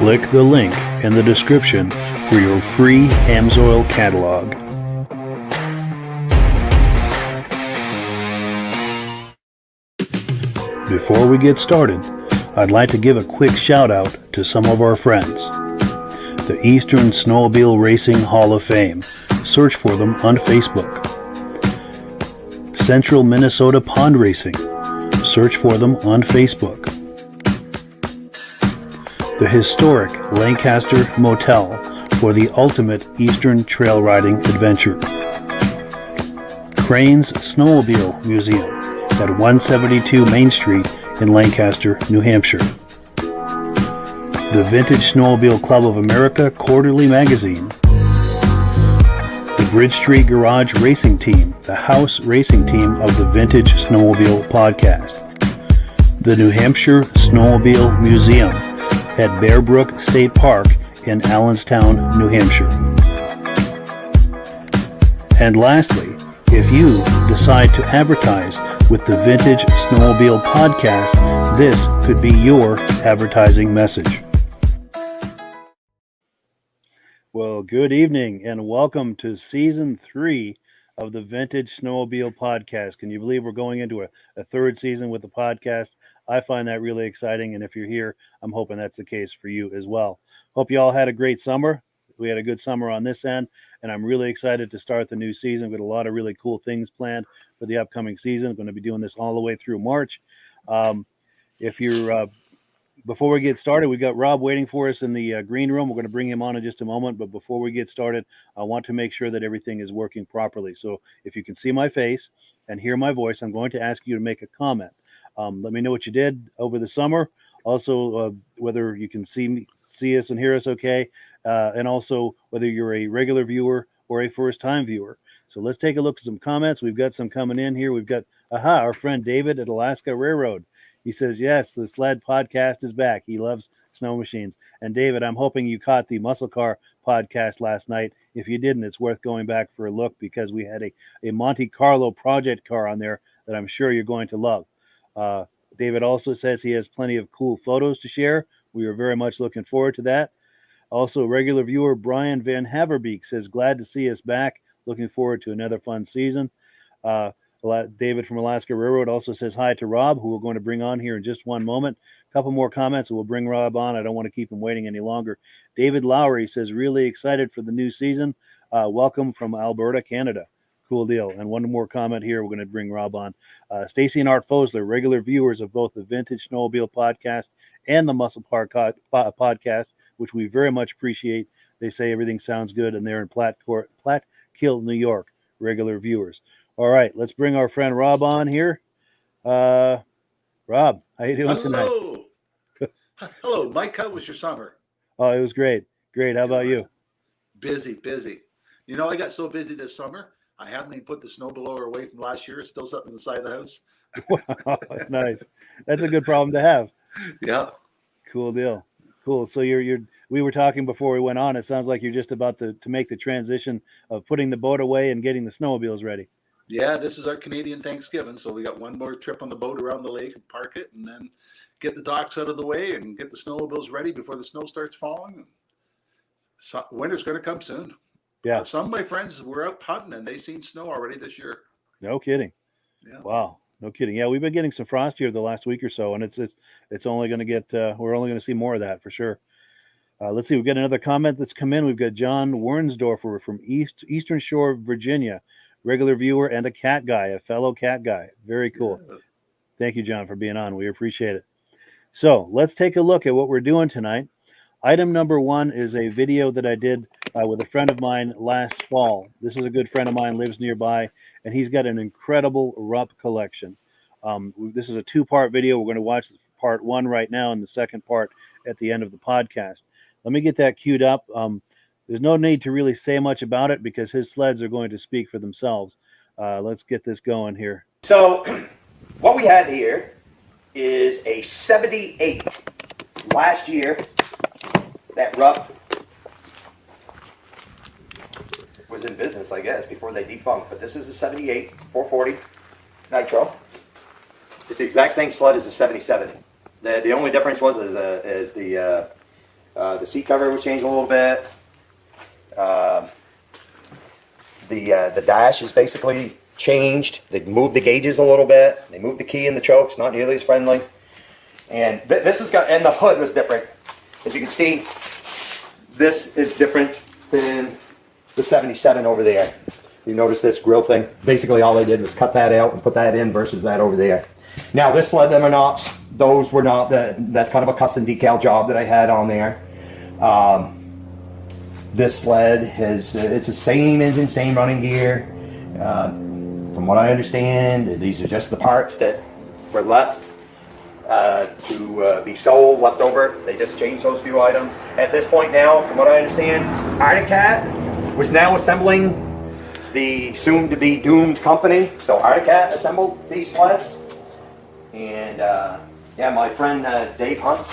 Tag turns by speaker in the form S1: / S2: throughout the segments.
S1: Click the link in the description for your free Amsoil catalog. Before we get started, I'd like to give a quick shout out to some of our friends. The Eastern Snowmobile Racing Hall of Fame. Search for them on Facebook. Central Minnesota Pond Racing. Search for them on Facebook. The historic Lancaster Motel for the ultimate Eastern trail riding adventure. Crane's Snowmobile Museum at 172 Main Street in Lancaster, New Hampshire. The Vintage Snowmobile Club of America Quarterly Magazine. The Bridge Street Garage Racing Team, the house racing team of the Vintage Snowmobile Podcast. The New Hampshire Snowmobile Museum at Bear Brook State Park in Allenstown, New Hampshire. And lastly, if you decide to advertise with the Vintage Snowmobile Podcast, this could be your advertising message. Well, good evening and welcome to Season 3 of the Vintage Snowmobile Podcast. Can you believe we're going into a third season with the podcast? I find that really exciting, and if you're here, I'm hoping that's the case for you as well. Hope you all had a great summer. We had a good summer on this end, and I'm really excited to start the new season. We've got a lot of really cool things planned for the upcoming season. I'm going to be doing this all the way through March. Before we get started, we've got Rob waiting for us in the green room. We're going to bring him on in just a moment, but before we get started, I want to make sure that everything is working properly. So if you can see my face and hear my voice, I'm going to ask you to make a comment. Let me know what you did over the summer. Also, whether you can see us and hear us okay, and also whether you're a regular viewer or a first-time viewer. So let's take a look at some comments. We've got some coming in here. We've got, our friend David at Alaska Railroad. He says, yes, the Sled Podcast is back. He loves snow machines. And David, I'm hoping you caught the Muscle Car podcast last night. If you didn't, it's worth going back for a look because we had a Monte Carlo project car on there that I'm sure you're going to love. David also says he has plenty of cool photos to share. We are very much looking forward to that. Also, regular viewer Brian Van Haverbeek says, glad to see us back. Looking forward to another fun season. David from Alaska Railroad also says hi to Rob, who we're going to bring on here in just one moment. A couple more comments, and we'll bring Rob on. I don't want to keep him waiting any longer. David Lowry says, really excited for the new season. Welcome from Alberta, Canada. Cool deal. And one more comment here. We're going to bring Rob on. Stacy and Art Fosler, regular viewers of both the Vintage Snowmobile Podcast and the Muscle Park Podcast, which we very much appreciate. They say everything sounds good, and they're in Plattekill, New York, regular viewers. All right, let's bring our friend Rob on here. Rob, how you doing tonight?
S2: Hello, Mike. How was your summer?
S1: Oh, it was great. Great. How about you?
S2: Busy. You know, I got so busy this summer, I haven't even put the snow blower away from last year. It's still sitting on the side of the house.
S1: Wow, nice. That's a good problem to have.
S2: Yeah.
S1: Cool deal. Cool. So we were talking before we went on. It sounds like you're just about to make the transition of putting the boat away and getting the snowmobiles ready.
S2: Yeah, this is our Canadian Thanksgiving. So we got one more trip on the boat around the lake and park it, and then get the docks out of the way and get the snowmobiles ready before the snow starts falling. So winter's going to come soon.
S1: Yeah.
S2: Some of my friends were out hunting and they seen snow already this year.
S1: No kidding.
S2: Yeah.
S1: Wow. No kidding. Yeah, we've been getting some frost here the last week or so, and it's only going to get. We're only going to see more of that for sure. Let's see. We've got another comment that's come in. We've got John Wernsdorfer from Eastern Shore, Virginia, regular viewer and a cat guy, a fellow cat guy. Very cool. Yeah. Thank you, John, for being on. We appreciate it. So let's take a look at what we're doing tonight. Item number one is a video that I did with a friend of mine last fall. This is a good friend of mine, lives nearby, and he's got an incredible Rupp collection. This is a two-part video. We're going to watch part one right now and the second part at the end of the podcast. Let me get that queued up. There's no need to really say much about it because his sleds are going to speak for themselves. Let's get this going here.
S3: So what we have here is a 78 last year that Rupp was in business, I guess, before they defunct. But this is a 78 440 Nitro. It's the exact same sled as the 77. The only difference was is the seat cover was changed a little bit. The dash is basically changed. They moved the gauges a little bit. They moved the key in the chokes, not nearly as friendly. And this has got, and the hood was different. As you can see, this is different than the 77 over there. You notice this grill thing? Basically all they did was cut that out and put that in versus that over there. Now this sled, those were not, that's kind of a custom decal job that I had on there. This sled has, it's the same engine, same running gear. From what I understand, these are just the parts that were left to be sold, left over. They just changed those few items. At this point now, from what I understand, Arctic Cat was now assembling the soon-to-be doomed company. So Arctic Cat assembled these sleds. And yeah, my friend Dave Hunt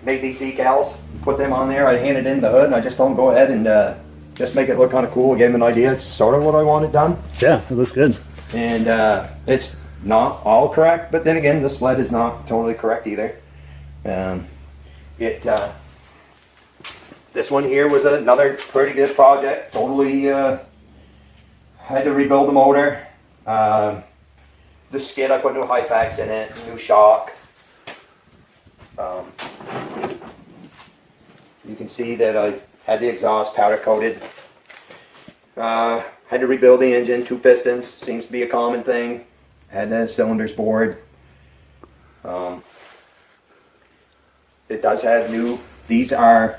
S3: made these decals, put them on there. I handed in the hood, and I just told him go ahead and just make it look kind of cool. I gave him an idea. It's sort of what I wanted done.
S1: Yeah, it looks good.
S3: And it's not all correct, but then again, the sled is not totally correct either. This one here was another pretty good project. Totally had to rebuild the motor. The skid, I put new Hyfax in it, new shock. You can see that I had the exhaust powder coated. Had to rebuild the engine, 2 pistons, seems to be a common thing. Had the cylinders bored. It does have these are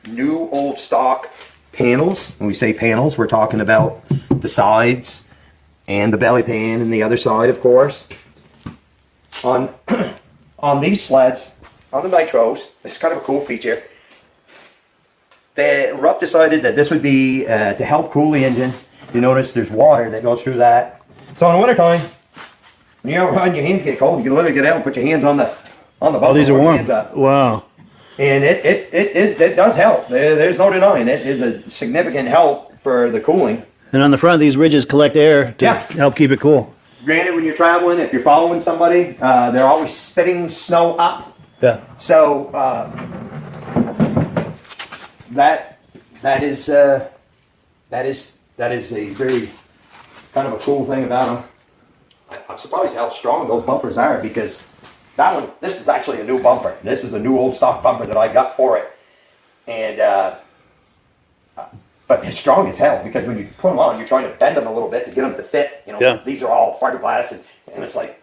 S3: new old stock panels. When we say panels, we're talking about the sides and the belly pan and the other side, of course. On these sleds, on the Nitros, this is kind of a cool feature. Rupp decided that this would be to help cool the engine. You notice there's water that goes through that. So in the wintertime, when you're out riding, your hands get cold. You can literally get out and put your hands on the bumper.
S1: Oh, these are warm. Wow.
S3: And it does help. There's no denying it is a significant help for the cooling.
S1: And on the front, these ridges collect air to help keep it cool.
S3: Granted, when you're traveling, if you're following somebody, they're always spitting snow up.
S1: Yeah.
S3: So that is a very kind of a cool thing about them. I'm surprised how strong those bumpers are, because this is actually a new bumper. This is a new old stock bumper that I got for it, and but they're strong as hell, because when you put them on, you're trying to bend them a little bit to get them to fit. You know,
S1: yeah.
S3: These are all fiberglass, and it's like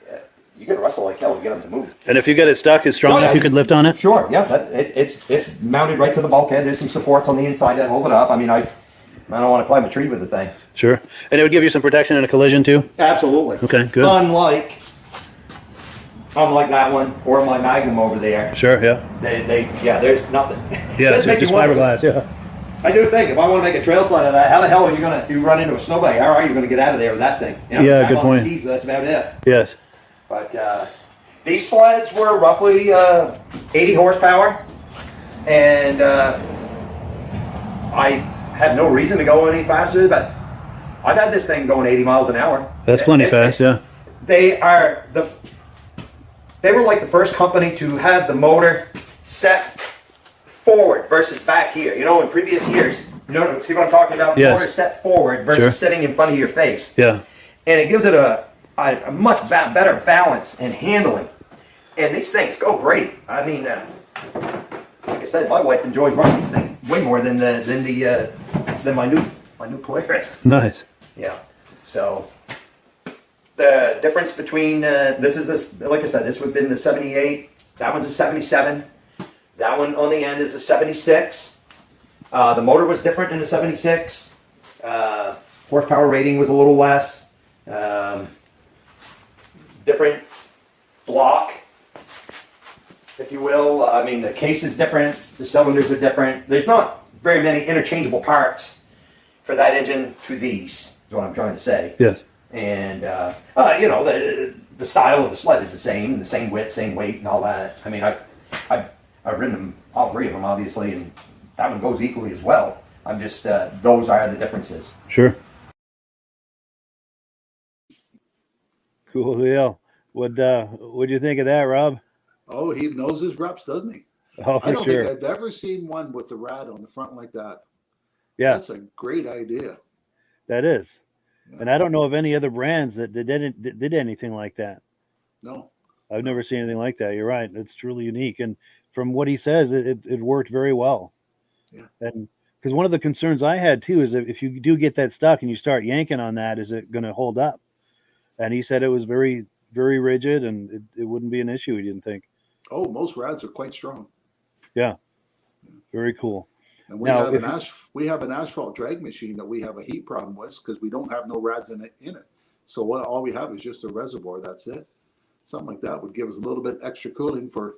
S3: you got to wrestle like hell to get them to move.
S1: And if you get it stuck, it's strong enough you could lift on it?
S3: Sure, yeah. It's mounted right to the bulkhead. There's some supports on the inside that hold it up. I mean, I don't want to climb a tree with the thing.
S1: Sure. And it would give you some protection in a collision too?
S3: Absolutely.
S1: Okay, good.
S3: Unlike that one or my Magnum over there.
S1: Sure, yeah.
S3: There's nothing.
S1: Yeah, it's just fiberglass, yeah.
S3: I do think if I want to make a trail sled of that, how the hell are you going to, if you run into a snowbank, how are you going to get out of there with that thing? You know,
S1: yeah, good point.
S3: Skis, that's about it.
S1: Yes.
S3: But these sleds were roughly 80 horsepower, and I had no reason to go any faster, but I've had this thing going 80 miles an hour.
S1: That's plenty fast, yeah.
S3: They were like the first company to have the motor set forward versus back here. You know, in previous years, you know, see what I'm talking about?
S1: Yes.
S3: Motor set forward versus sitting in front of your face.
S1: Yeah.
S3: And it gives it a much better balance and handling. And these things go great. I mean, like I said, my wife enjoys running these things way more than my new Polaris.
S1: Nice.
S3: Yeah. So the difference between like I said, this would have been the 78. That one's a 77. That one on the end is a 76. The motor was different in the 76. Horsepower rating was a little less. Different block, if you will. I mean, the case is different. The cylinders are different. There's not very many interchangeable parts for that engine to these, is what I'm trying to say.
S1: Yes.
S3: And, you know, the style of the sled is the same width, same weight, and all that. I mean, I've ridden them, all three of them, obviously, and that one goes equally as well. I'm just, those are the differences.
S1: Sure. Cool deal. What do you think of that, Rob?
S2: Oh, he knows his reps, doesn't he?
S1: Oh,
S2: I don't
S1: sure.
S2: think I've ever seen one with the rad on the front like that.
S1: Yeah.
S2: That's a great idea.
S1: That is.
S2: Yeah.
S1: And I don't know of any other brands that did anything like that.
S2: No.
S1: I've never seen anything like that. You're right. It's truly unique. And from what he says, it worked very well.
S2: Yeah.
S1: And because one of the concerns I had too is that if you do get that stuck and you start yanking on that, is it going to hold up? And he said it was very, very rigid and it wouldn't be an issue, he didn't think.
S2: Oh, most rads are quite strong.
S1: Yeah. Very cool.
S2: And we have an asphalt drag machine that we have a heat problem with because we don't have no rads in it. So all we have is just a reservoir. That's it. Something like that would give us a little bit extra cooling for.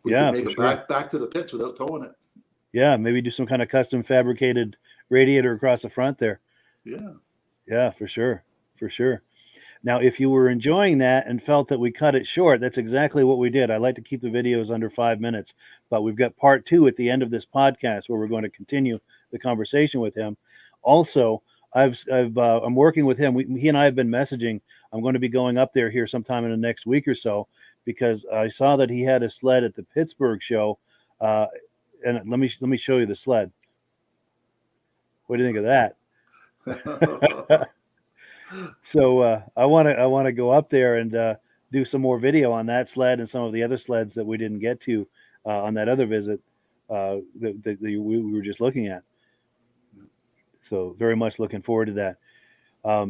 S2: We could make it back to the pits without towing it.
S1: Yeah, maybe do some kind of custom fabricated radiator across the front there.
S2: Yeah.
S1: Yeah, for sure. For sure. Now, if you were enjoying that and felt that we cut it short, that's exactly what we did. I like to keep the videos under 5 minutes, but we've got part 2 at the end of this podcast where we're going to continue the conversation with him. Also, I'm working with him. He and I have been messaging. I'm going to be going up there here sometime in the next week or so because I saw that he had a sled at the Pittsburgh show. And let me show you the sled. What do you think of that? So I want to go up there and do some more video on that sled and some of the other sleds that we didn't get to on that other visit that we were just looking at. So very much looking forward to that.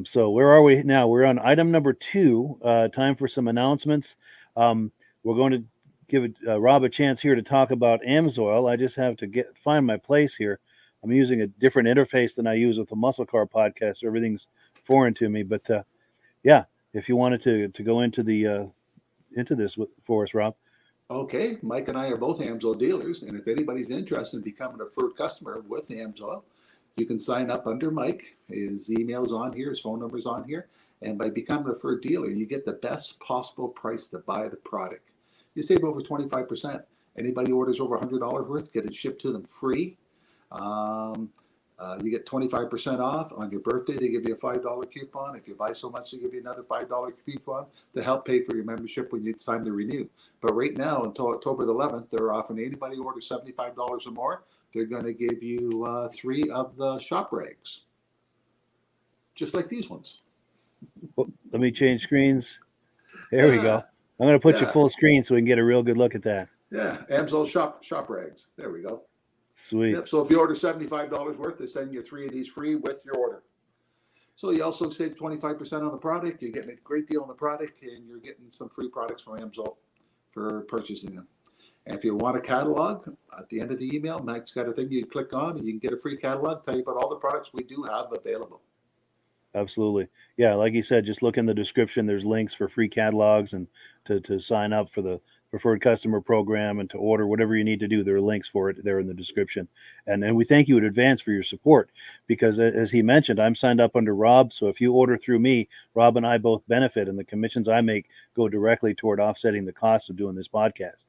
S1: So where are we now? We're on item number 2. Time for some announcements. We're going to give Rob a chance here to talk about AMSOIL. I just have to find my place here. I'm using a different interface than I use with the Muscle Car podcast. So everything's foreign to me, but yeah, if you wanted to go into this for us, Rob.
S2: Okay, Mike and I are both AMSOIL dealers, and if anybody's interested in becoming a preferred customer with AMSOIL, you can sign up under Mike. His email's on here, his phone number's on here, and by becoming a preferred dealer, you get the best possible price to buy the product. You save over 25%. Anybody orders over $100 worth, get it shipped to them free. You get 25% off. On your birthday, they give you a $5 coupon. If you buy so much, they give you another $5 coupon to help pay for your membership when it's time to renew. But right now, until October the 11th, they're offering anybody who orders $75 or more, they're going to give you 3 of the shop rags, just like these ones.
S1: Well, let me change screens. There we go. I'm going to put you full screen so we can get a real good look at that.
S2: Yeah, AMSOIL shop rags. There we go.
S1: Sweet.
S2: Yep. So if you order $75 worth, they send you 3 of these free with your order. So you also save 25% on the product. You're getting a great deal on the product, and you're getting some free products from AMSOIL for purchasing them. And if you want a catalog, at the end of the email, Mike's got a thing you click on and you can get a free catalog, tell you about all the products we do have available.
S1: Absolutely. Yeah, like you said, just look in the description. There's links for free catalogs and to sign up for the preferred customer program and to order whatever you need to do. There are links for it there in the description. And we thank you in advance for your support because as he mentioned, I'm signed up under Rob. So if you order through me, Rob and I both benefit and the commissions I make go directly toward offsetting the cost of doing this podcast.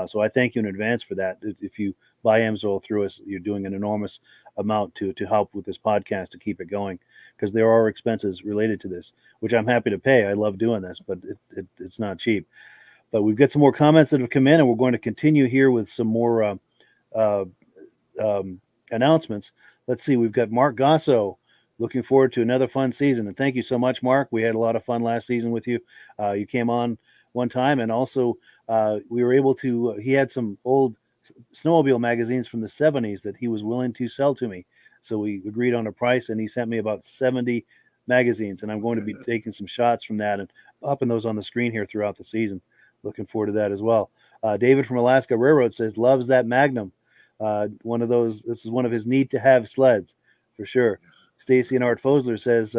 S1: So I thank you in advance for that. If you buy Amsoil through us, you're doing an enormous amount to help with this podcast to keep it going because there are expenses related to this, which I'm happy to pay. I love doing this, but it's not cheap. But we've got some more comments that have come in, and we're going to continue here with some more announcements. Let's see. We've got Mark Gasso. Looking forward to another fun season. And thank you so much, Mark. We had a lot of fun last season with you. You came on one time, and also we were able to, he had some old snowmobile magazines from the 70s that he was willing to sell to me. So we agreed on a price, and he sent me about 70 magazines, and I'm going to be taking some shots from that and popping those on the screen here throughout the season. Looking forward to that as well. David from Alaska Railroad says, loves that Magnum. One of those, this is one of his need-to-have sleds, for sure. Stacy and Art Fosler says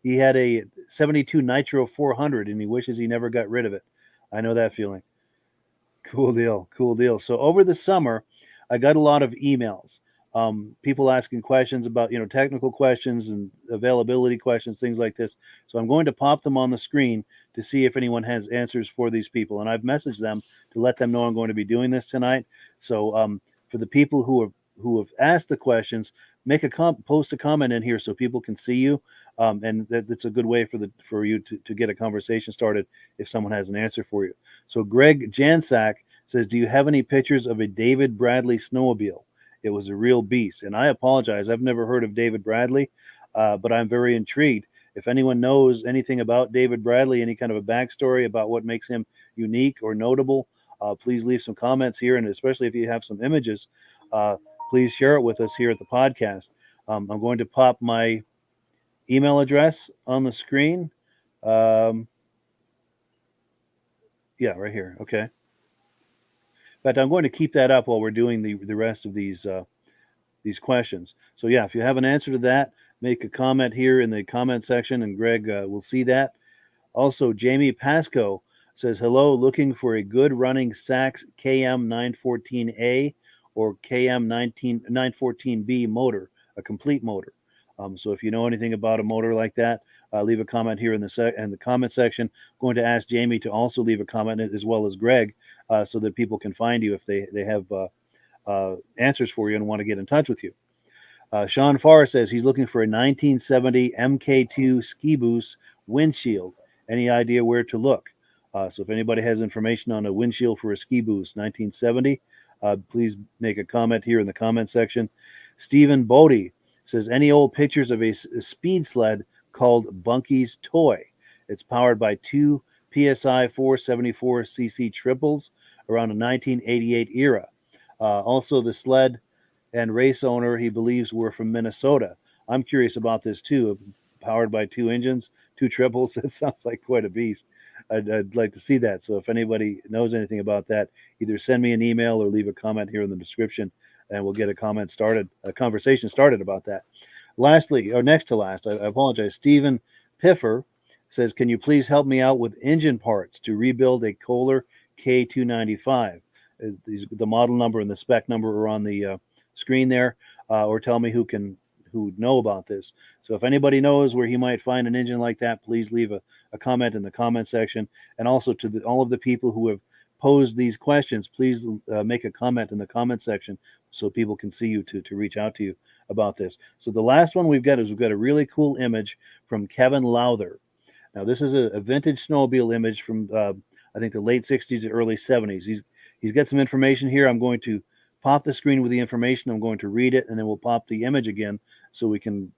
S1: he had a 72 Nitro 400, and he wishes he never got rid of it. I know that feeling. Cool deal. Cool deal. So over the summer, I got a lot of emails. People asking questions about, technical questions and availability questions, things like this. So I'm going to pop them on the screen to see if anyone has answers for these people. And I've messaged them to let them know I'm going to be doing this tonight. So for the people who have asked the questions, post a comment in here so people can see you. And that's a good way for you to get a conversation started if someone has an answer for you. So Greg Jansak says, do you have any pictures of a David Bradley snowmobile? It was a real beast. And I apologize. I've never heard of David Bradley, but I'm very intrigued. If anyone knows anything about David Bradley, any kind of a backstory about what makes him unique or notable, please leave some comments here. And especially if you have some images, please share it with us here at the podcast. I'm going to pop my email address on the screen. Yeah, right here. Okay. But I'm going to keep that up while we're doing the rest of these questions. So yeah, if you have an answer to that, make a comment here in the comment section, and Greg will see that. Also, Jamie Pasco says, hello, looking for a good running Sachs KM 914A or KM 914B motor, a complete motor. So if you know anything about a motor like that, leave a comment here in the comment section. I'm going to ask Jamie to also leave a comment as well as Greg, so that people can find you if they have answers for you and want to get in touch with you. Sean Farr says he's looking for a 1970 MK2 ski boost windshield. Any idea where to look? So if anybody has information on a windshield for a ski boost 1970, please make a comment here in the comment section. Stephen Bodie says, any old pictures of a speed sled called Bunky's Toy? It's powered by two PSI 474cc triples around the 1988 era. Also, the sled and race owner, he believes, were from Minnesota. I'm curious about this too. Powered by two engines, two triples. That sounds like quite a beast. I'd like to see that. So if anybody knows anything about that, either send me an email or leave a comment here in the description, and we'll get a conversation started about that. Lastly, or next to last, I apologize. Stephen Piffer says, can you please help me out with engine parts to rebuild a Kohler K295? The model number and the spec number are on the screen there, or tell me who know about this. So if anybody knows where he might find an engine like that, please leave a comment in the comment section. And also to all of the people who have posed these questions, please make a comment in the comment section so people can see you to reach out to you about this. So the last one we've got a really cool image from Kevin Lowther. Now this is a vintage snowmobile image from I think the late 60s to early 70s. He's got some information here. I'm going to pop the screen with the information. I'm going to read it, and then we'll pop the image again so we can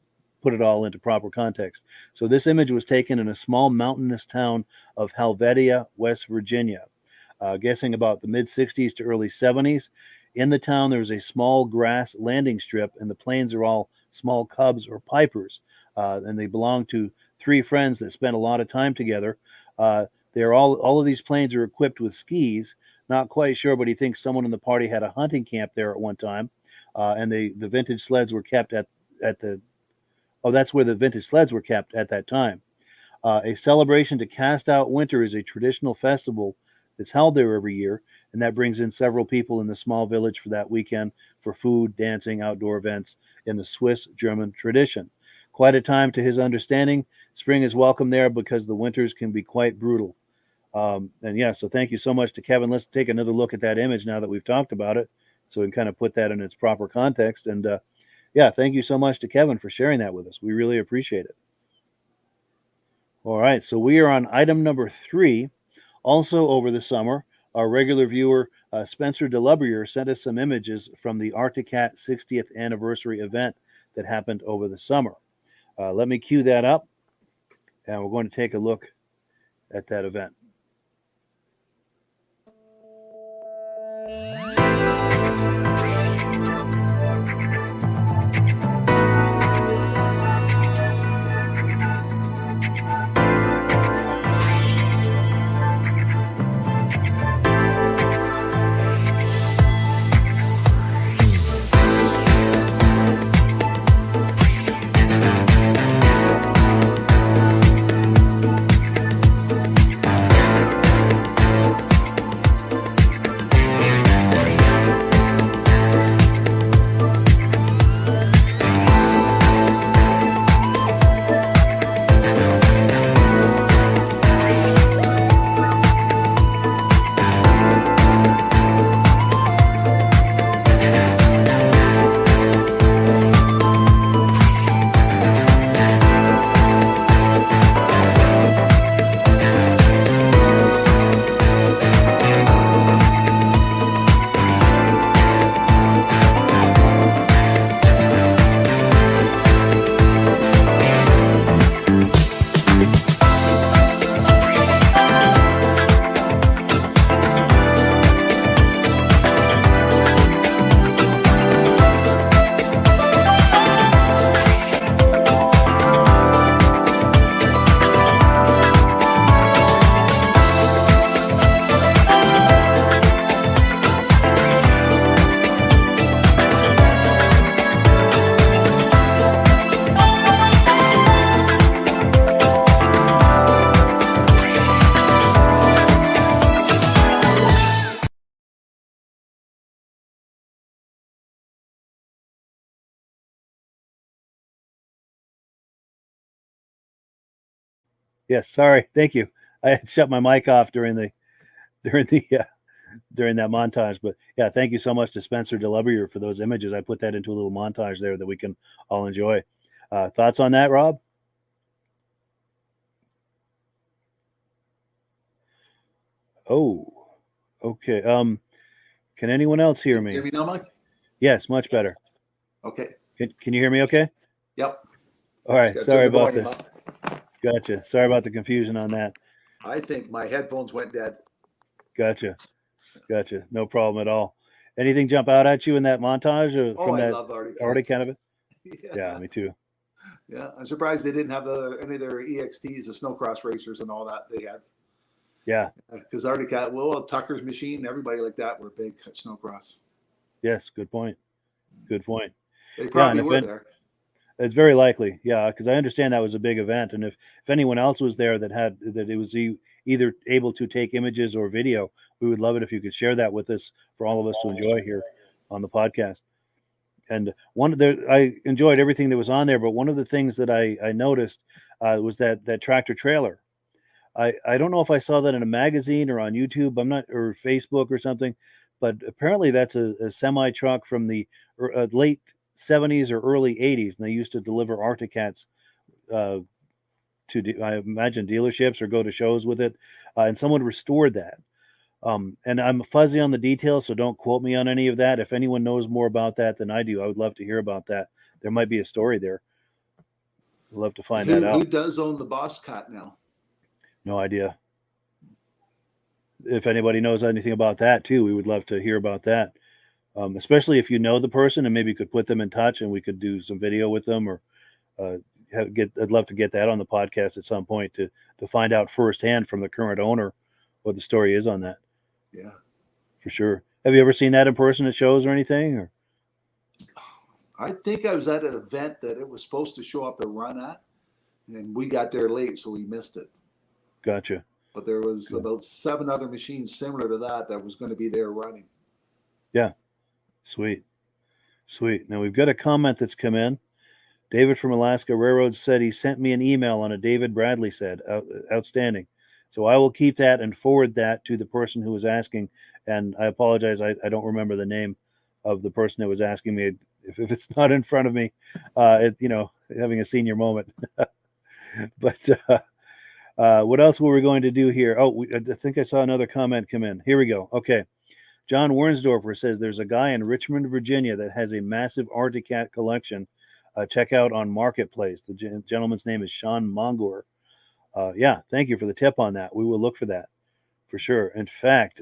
S1: put it all into proper context. So this image was taken in a small mountainous town of Helvetia, West Virginia, guessing about the mid-60s to early 70s. In the town, there was a small grass landing strip, and the planes are all small cubs or pipers, and they belong to three friends that spent a lot of time together. They're all of these planes are equipped with skis. not quite sure, but he thinks someone in the party had a hunting camp there at one time, and the vintage sleds were kept at the. Oh, that's where the vintage sleds were kept at that time. A celebration to cast out winter is a traditional festival that's held there every year, and that brings in several people in the small village for that weekend for food, dancing, outdoor events in the Swiss-German tradition. Quite a time to his understanding. Spring is welcome there because the winters can be quite brutal. And yeah, so thank you so much to Kevin. Let's take another look at that image now that we've talked about it, so we can kind of put that in its proper context. And yeah, thank you so much to Kevin for sharing that with us. We really appreciate it. All right, so we are on item number 3. Also over the summer, our regular viewer, Spencer Delabruere, sent us some images from the Arctic Cat 60th anniversary event that happened over the summer. Let me cue that up, and we're going to take a look at that event. Yes, sorry. Thank you. I had shut my mic off during that montage. But yeah, thank you so much to Spencer Delabruere for those images. I put that into a little montage there that we can all enjoy. Thoughts on that, Rob? Oh, okay. Can anyone else hear me?
S2: Hear me now, Mike?
S1: Yes, much better.
S2: Okay.
S1: Can you hear me okay?
S2: Yep.
S1: All right.
S2: Just gotta
S1: Sorry
S2: turn the
S1: about
S2: volume
S1: this.
S2: up.
S1: Gotcha. Sorry about the confusion on that.
S2: I think my headphones went dead.
S1: Gotcha. No problem at all. Anything jump out at you in that montage from
S2: I
S1: that
S2: love Arctic
S1: Arctic
S2: Cats.
S1: kind of it? Yeah, me too.
S2: Yeah, I'm surprised they didn't have any of their EXTs, the snowcross racers, and all that they had.
S1: Yeah.
S2: Because Arctic Cat, well, Tucker's Machine, everybody like that were big at snowcross.
S1: Yes. Good point.
S2: They probably were there.
S1: It's very likely, yeah, because I understand that was a big event, and if anyone else was there that it was either able to take images or video, we would love it if you could share that with us for all of us to enjoy here on the podcast. And I enjoyed everything that was on there, but one of the things that I noticed was that tractor trailer. I don't know if I saw that in a magazine or on YouTube. I'm not, or Facebook or something, but apparently that's a semi truck from the late 70s or early 80s, and they used to deliver Arctic Cats to I imagine dealerships or go to shows with it, and someone restored that. And I'm fuzzy on the details, so don't quote me on any of that. If anyone knows more about that than I do, I would love to hear about that. There might be a story there. I'd love to find that out.
S2: Who does own the Boss Cat now?
S1: No idea. If anybody knows anything about that too, we would love to hear about that. Especially if you know the person and maybe could put them in touch and we could do some video with them, or I'd love to get that on the podcast at some point to find out firsthand from the current owner what the story is on that.
S2: Yeah.
S1: For sure. Have you ever seen that in person at shows or anything? Or?
S2: I think I was at an event that it was supposed to show up and run at, and we got there late, so we missed it.
S1: Gotcha.
S2: But there was about 7 other machines similar to that was going to be there running.
S1: Yeah. Sweet. Now we've got a comment that's come in. David from Alaska Railroad said he sent me an email on a David Bradley said. Outstanding. So I will keep that and forward that to the person who was asking. And I apologize, I don't remember the name of the person that was asking me. If it's not in front of me, having a senior moment. But what else were we going to do here? Oh, I think I saw another comment come in. Here we go. Okay. John Wernsdorfer says there's a guy in Richmond, Virginia that has a massive Arctic Cat collection. Check out on Marketplace. The gentleman's name is Sean Mongor. Yeah, thank you for the tip on that. We will look for that for sure. In fact,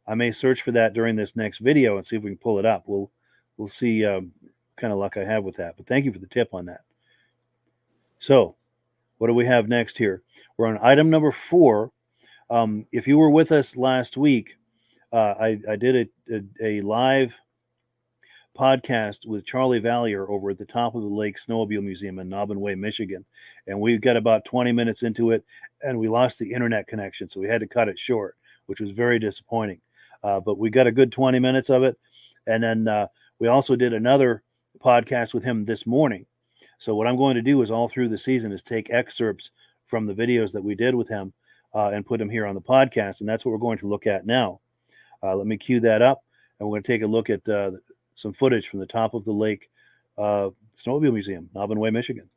S1: I may search for that during this next video and see if we can pull it up. We'll see kind of luck I have with that. But thank you for the tip on that. So what do we have next here? We're on item number 4. If you were with us last week, I did a live podcast with Charlie Valier over at the Top of the Lake Snowmobile Museum in Naubinway, Michigan. And we got about 20 minutes into it and we lost the internet connection. So we had to cut it short, which was very disappointing. But we got a good 20 minutes of it. And then we also did another podcast with him this morning. So what I'm going to do is all through the season is take excerpts from the videos that we did with him and put them here on the podcast. And that's what we're going to look at now. Let me cue that up. And we're going to take a look at some footage from the Top of the Lake Snowmobile Museum, Naubinway, Michigan.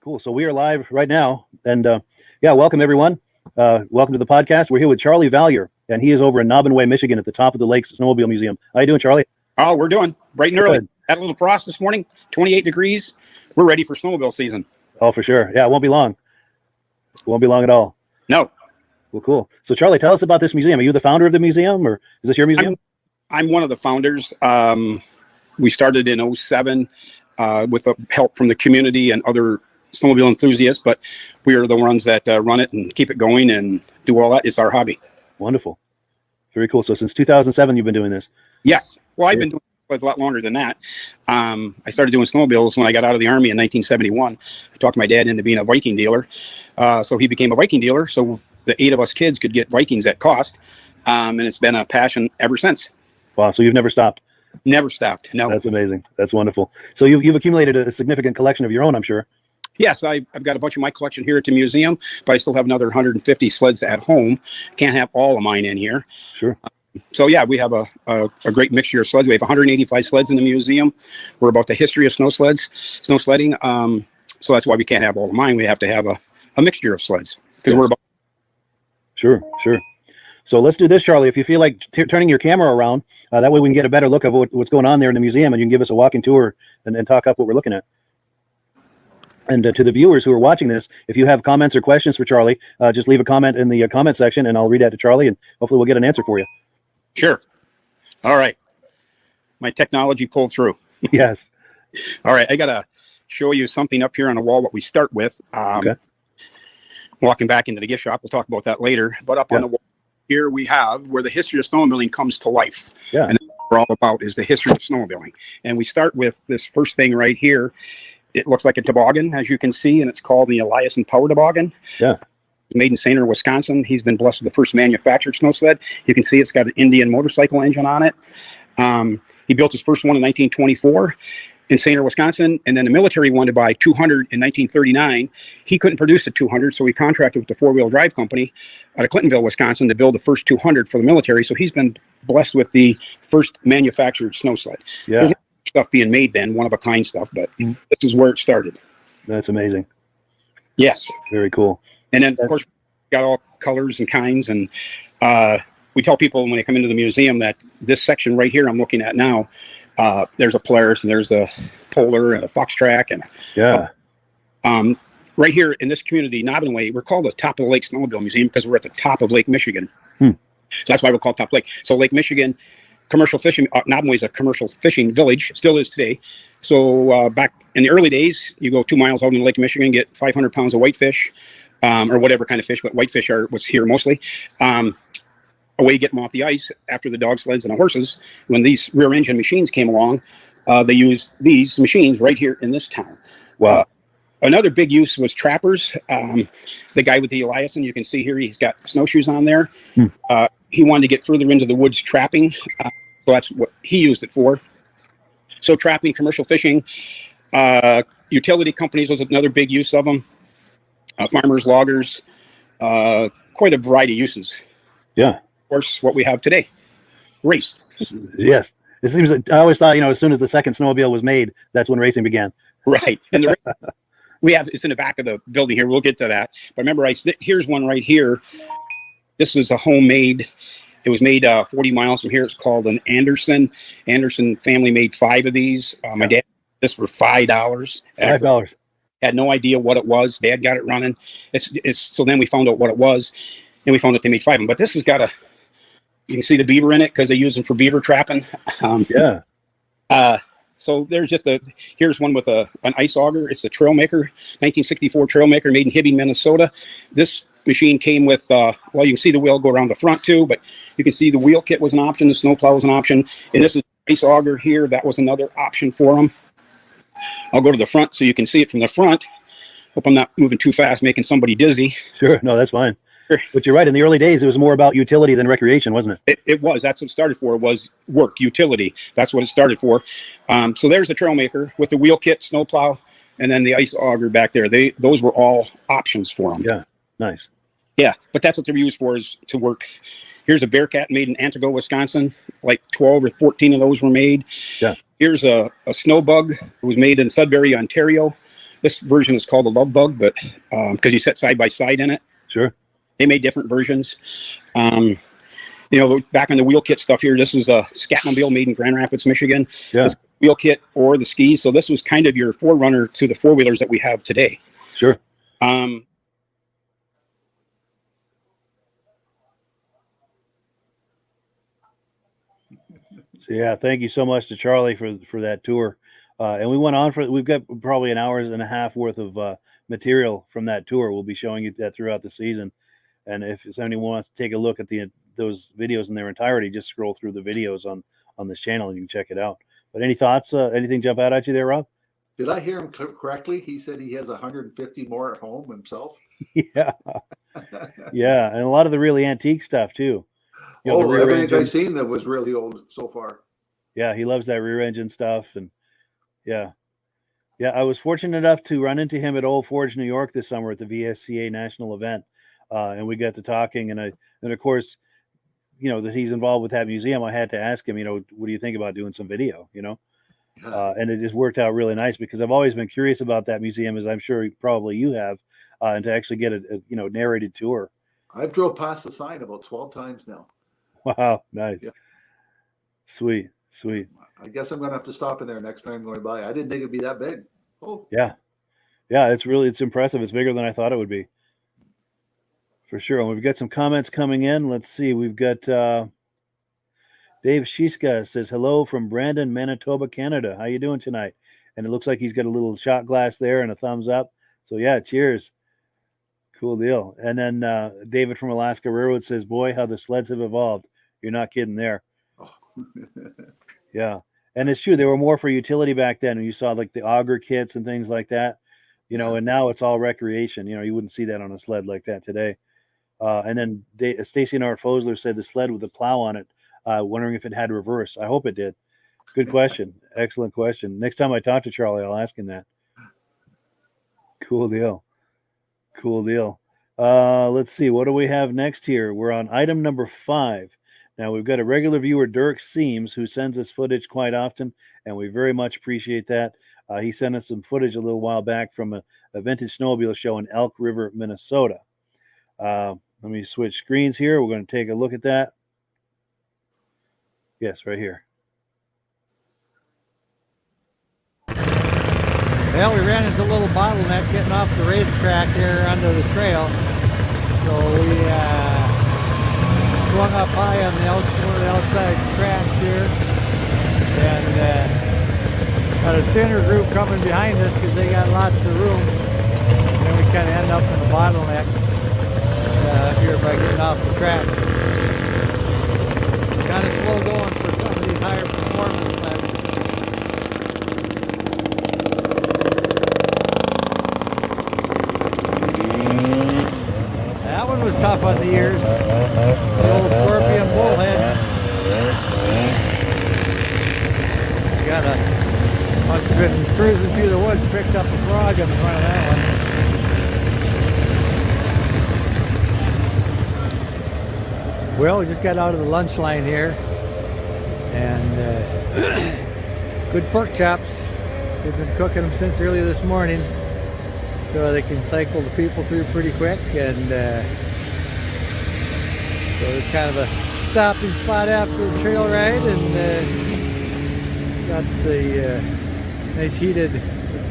S1: Cool. So we are live right now. And welcome everyone. Welcome to the podcast. We're here with Charlie Valier, and he is over in Naubinway, Michigan at the Top of the Lake Snowmobile Museum. How you doing, Charlie?
S4: Oh, we're doing bright and early. Had a little frost this morning, 28 degrees. We're ready for snowmobile season.
S1: Oh, for sure. Yeah, it won't be long. It won't be long at all.
S4: No.
S1: Well, cool. So, Charlie, tell us about this museum. Are you the founder of the museum, or is this your museum?
S4: I'm one of the founders. We started in 2007 with the help from the community and other snowmobile enthusiasts, but we are the ones that run it and keep it going and do all that. It's our hobby.
S1: Wonderful. Very cool. So since 2007, you've been doing this?
S4: Yes. Well, I've been doing it a lot longer than that. I started doing snowmobiles when I got out of the Army in 1971. I talked my dad into being a Viking dealer. So he became a Viking dealer. So the 8 of us kids could get Vikings at cost. And it's been a passion ever since.
S1: Wow. So you've never stopped?
S4: Never stopped. No.
S1: That's amazing. That's wonderful. So you've accumulated a significant collection of your own, I'm sure.
S4: Yes, I've got a bunch of my collection here at the museum, but I still have another 150 sleds at home. Can't have all of mine in here.
S1: Sure.
S4: So yeah, we have a great mixture of sleds. We have 185 sleds in the museum. We're about the history of snow sledding. So that's why we can't have all of mine. We have to have a mixture of sleds because we're about.
S1: Sure. So let's do this, Charlie. If you feel like turning your camera around, that way we can get a better look of what's going on there in the museum, and you can give us a walking tour and talk up what we're looking at. And to the viewers who are watching this, if you have comments or questions for Charlie, just leave a comment in the comment section, and I'll read that to Charlie, and hopefully we'll get an answer for you.
S4: Sure. All right. My technology pulled through.
S1: Yes.
S4: All right. I got to show you something up here on the wall, what we start with.
S1: Okay.
S4: Walking back into the gift shop, we'll talk about that later. But up on the wall here we have where the history of snowmobiling comes to life.
S1: Yeah.
S4: And what we're all about is the history of snowmobiling. And we start with this first thing right here. It looks like a toboggan, as you can see, and it's called the Eliason Power Toboggan.
S1: Yeah.
S4: Made in St. Louis, Wisconsin. He's been blessed with the first manufactured snow sled. You can see it's got an Indian motorcycle engine on it. He built his first one in 1924 in St. Louis, Wisconsin, and then the military wanted to buy 200 in 1939. He couldn't produce the 200, so he contracted with the four-wheel drive company out of Clintonville, Wisconsin, to build the first 200 for the military. So he's been blessed with the first manufactured snow sled.
S1: Yeah.
S4: There's stuff being made then, one-of-a-kind stuff, but this is where it started.
S1: That's amazing.
S4: Yes.
S1: Very cool.
S4: And then, of course, we got all colors and kinds. And we tell people when they come into the museum that this section right here I'm looking at now, there's a Polaris and there's a Polar and a Fox Track. And right here in this community, Naubinway, we're called the Top of the Lake Snowmobile Museum because we're at the top of Lake Michigan. So that's why we're called Top Lake. So Lake Michigan, commercial fishing, Naubinway is a commercial fishing village, still is today. So back in the early days, you go 2 miles out in Lake Michigan, get 500 pounds of whitefish, or whatever kind of fish, but whitefish are what's here mostly. Away, get them off the ice after the dog sleds and the horses. When these rear engine machines came along, they used these machines right here in this town.
S1: Wow.
S4: Another big use was trappers. The guy with the Eliason, you can see here, he's got snowshoes on there. He wanted to get further into the woods trapping. So that's what he used it for. So trapping, commercial fishing, utility companies was another big use of them. Farmers, loggers, quite a variety of uses.
S1: Yeah.
S4: Of course, what we have today, race.
S1: Yes. It seems like I always thought, as soon as the second snowmobile was made, that's when racing began.
S4: Right. And we have, it's in the back of the building here. We'll get to that. But remember, here's one right here. This was a homemade. It was made 40 miles from here. It's called an Anderson. Anderson family made 5 of these. My dad, this for $5.
S1: $5.
S4: Had no idea what it was. Dad got it running. So then we found out what it was, and we found out they made 5 of them. But this has got you can see the beaver in it because they use them for beaver trapping. So there's here's one with an ice auger. It's a Trailmaker, 1964 Trailmaker made in Hibbing, Minnesota. This machine came with, you can see the wheel go around the front too, but you can see the wheel kit was an option. The snowplow was an option. And this is ice auger here. That was another option for them. I'll go to the front so you can see it from the front. Hope I'm not moving too fast, making somebody dizzy.
S1: Sure. No, that's fine. But you're right. In the early days, it was more about utility than recreation, wasn't it?
S4: It was. That's what it started for, was work, utility. That's what it started for. So there's the Trailmaker with the wheel kit, snowplow, and then the ice auger back there. Those were all options for them.
S1: Yeah. Nice.
S4: Yeah. But that's what they're used for, is to work. Here's a Bearcat made in Antigo, Wisconsin. Like 12 or 14 of those were made. Yeah. Here's a Snowbug. It was made in Sudbury, Ontario. This version is called a Love Bug, but because you sit side by side in it.
S1: Sure.
S4: They made different versions. Back on the wheel kit stuff here, this is a Scatmobile made in Grand Rapids, Michigan. Yeah. This wheel kit or the skis. So this was kind of your forerunner to the four-wheelers that we have today.
S1: Sure.
S4: So
S1: yeah, thank you so much to Charlie for that tour. And we went on we've got probably an hour and a half worth of material from that tour. We'll be showing you that throughout the season. And if anyone wants to take a look at those videos in their entirety, just scroll through the videos on this channel and you can check it out. But any thoughts? Anything jump out at you there, Rob?
S2: Did I hear him correctly? He said he has 150 more at home himself.
S1: Yeah. Yeah. And a lot of the really antique stuff too.
S2: Everything I've seen that was really old so far.
S1: Yeah. He loves that rear engine stuff. And yeah. Yeah. I was fortunate enough to run into him at Old Forge, New York this summer at the VSCA national event. And we got to talking, and of course, that he's involved with that museum. I had to ask him, what do you think about doing some video, and it just worked out really nice because I've always been curious about that museum, as I'm sure probably you have, and to actually get a narrated tour.
S2: I've drove past the sign about 12 times now.
S1: Wow. Nice. Yeah. Sweet.
S2: I guess I'm going to have to stop in there next time going by. I didn't think it'd be that big. Oh
S1: yeah. Yeah. It's impressive. It's bigger than I thought it would be. For sure. And we've got some comments coming in. Let's see. We've got Dave Shiska says, hello from Brandon, Manitoba, Canada. How you doing tonight? And it looks like he's got a little shot glass there and a thumbs up. So, yeah, cheers. Cool deal. And then David from Alaska Railroad says, boy, how the sleds have evolved. You're not kidding there. Oh. Yeah. And it's true. They were more for utility back then. And you saw like the auger kits and things like that, and now it's all recreation. You wouldn't see that on a sled like that today. And then Stacy Nart Fosler said the sled with the plow on it, wondering if it had reverse. I hope it did. Good question. Excellent question. Next time I talk to Charlie, I'll ask him that. Cool deal. Let's see. What do we have next here? We're on item number 5. Now, we've got a regular viewer, Dirk Siems, who sends us footage quite often, and we very much appreciate that. He sent us some footage a little while back from a vintage snowmobile show in Elk River, Minnesota. Let me switch screens here. We're going to take a look at that. Yes, right here.
S5: Well, we ran into a little bottleneck getting off the racetrack here onto the trail. So we swung up high on one of the outside tracks here and got got a thinner group coming behind us because they got lots of room. And then we kind of end up in a bottleneck here by getting off the track. Kind of slow going for some of these higher performance sleds. That one was tough on the ears. The old Scorpion bullhead. Must have been cruising through the woods, picked up a frog in front of that one. Well, we just got out of the lunch line here, and good pork chops. They've been cooking them since early this morning, so they can cycle the people through pretty quick. And so it's kind of a stopping spot after the trail ride, and got the nice heated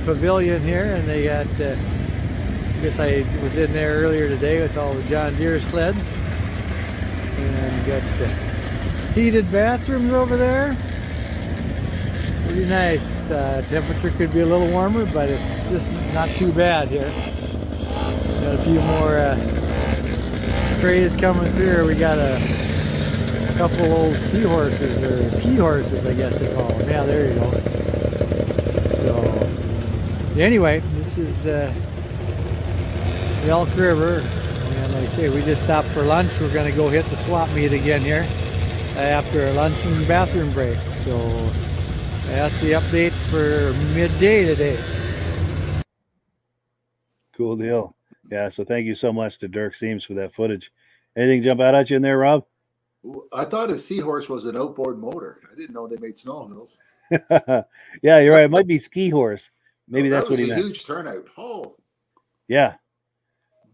S5: pavilion here, and they got, I guess I was in there earlier today with all the John Deere sleds, and got the heated bathrooms over there. Pretty nice. Temperature could be a little warmer, but it's just not too bad here. Got a few more strays coming through. We got a couple old seahorses, or ski horses, I guess they call them. Yeah, there you go. So, anyway, this is the Elk River, and like I say, we just stopped for lunch. We're going to go hit the swap meet again here after a lunch and bathroom break. So that's the update for midday today.
S1: Cool deal. Yeah, so thank you so much to Dirk Siems for that footage. Anything jump out at you in there, Rob?
S2: I thought a seahorse was an outboard motor. I didn't know they made snowmobiles.
S1: Yeah, you're right. It might be ski horse. Maybe that's what he meant.
S2: That was a huge turnout. Oh,
S1: yeah,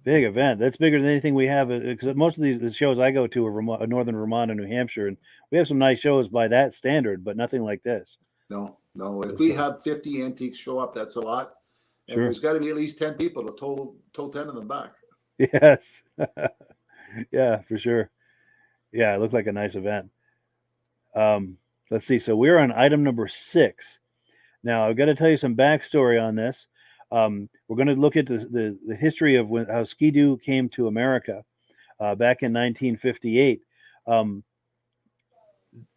S1: big event. That's bigger than anything we have. Because most of the shows I go to are northern Vermont and New Hampshire, and we have some nice shows by that standard, but nothing like this.
S2: No. If we have 50 antiques show up, that's a lot. And
S1: Sure.
S2: There's got to be at least 10 people to tow 10 of them back.
S1: Yes. Yeah, for sure. Yeah, it looked like a nice event. Let's see. So we're on item number 6. Now, I've got to tell you some backstory on this. We're going to look at the history of how Ski-Doo came to America back in 1958.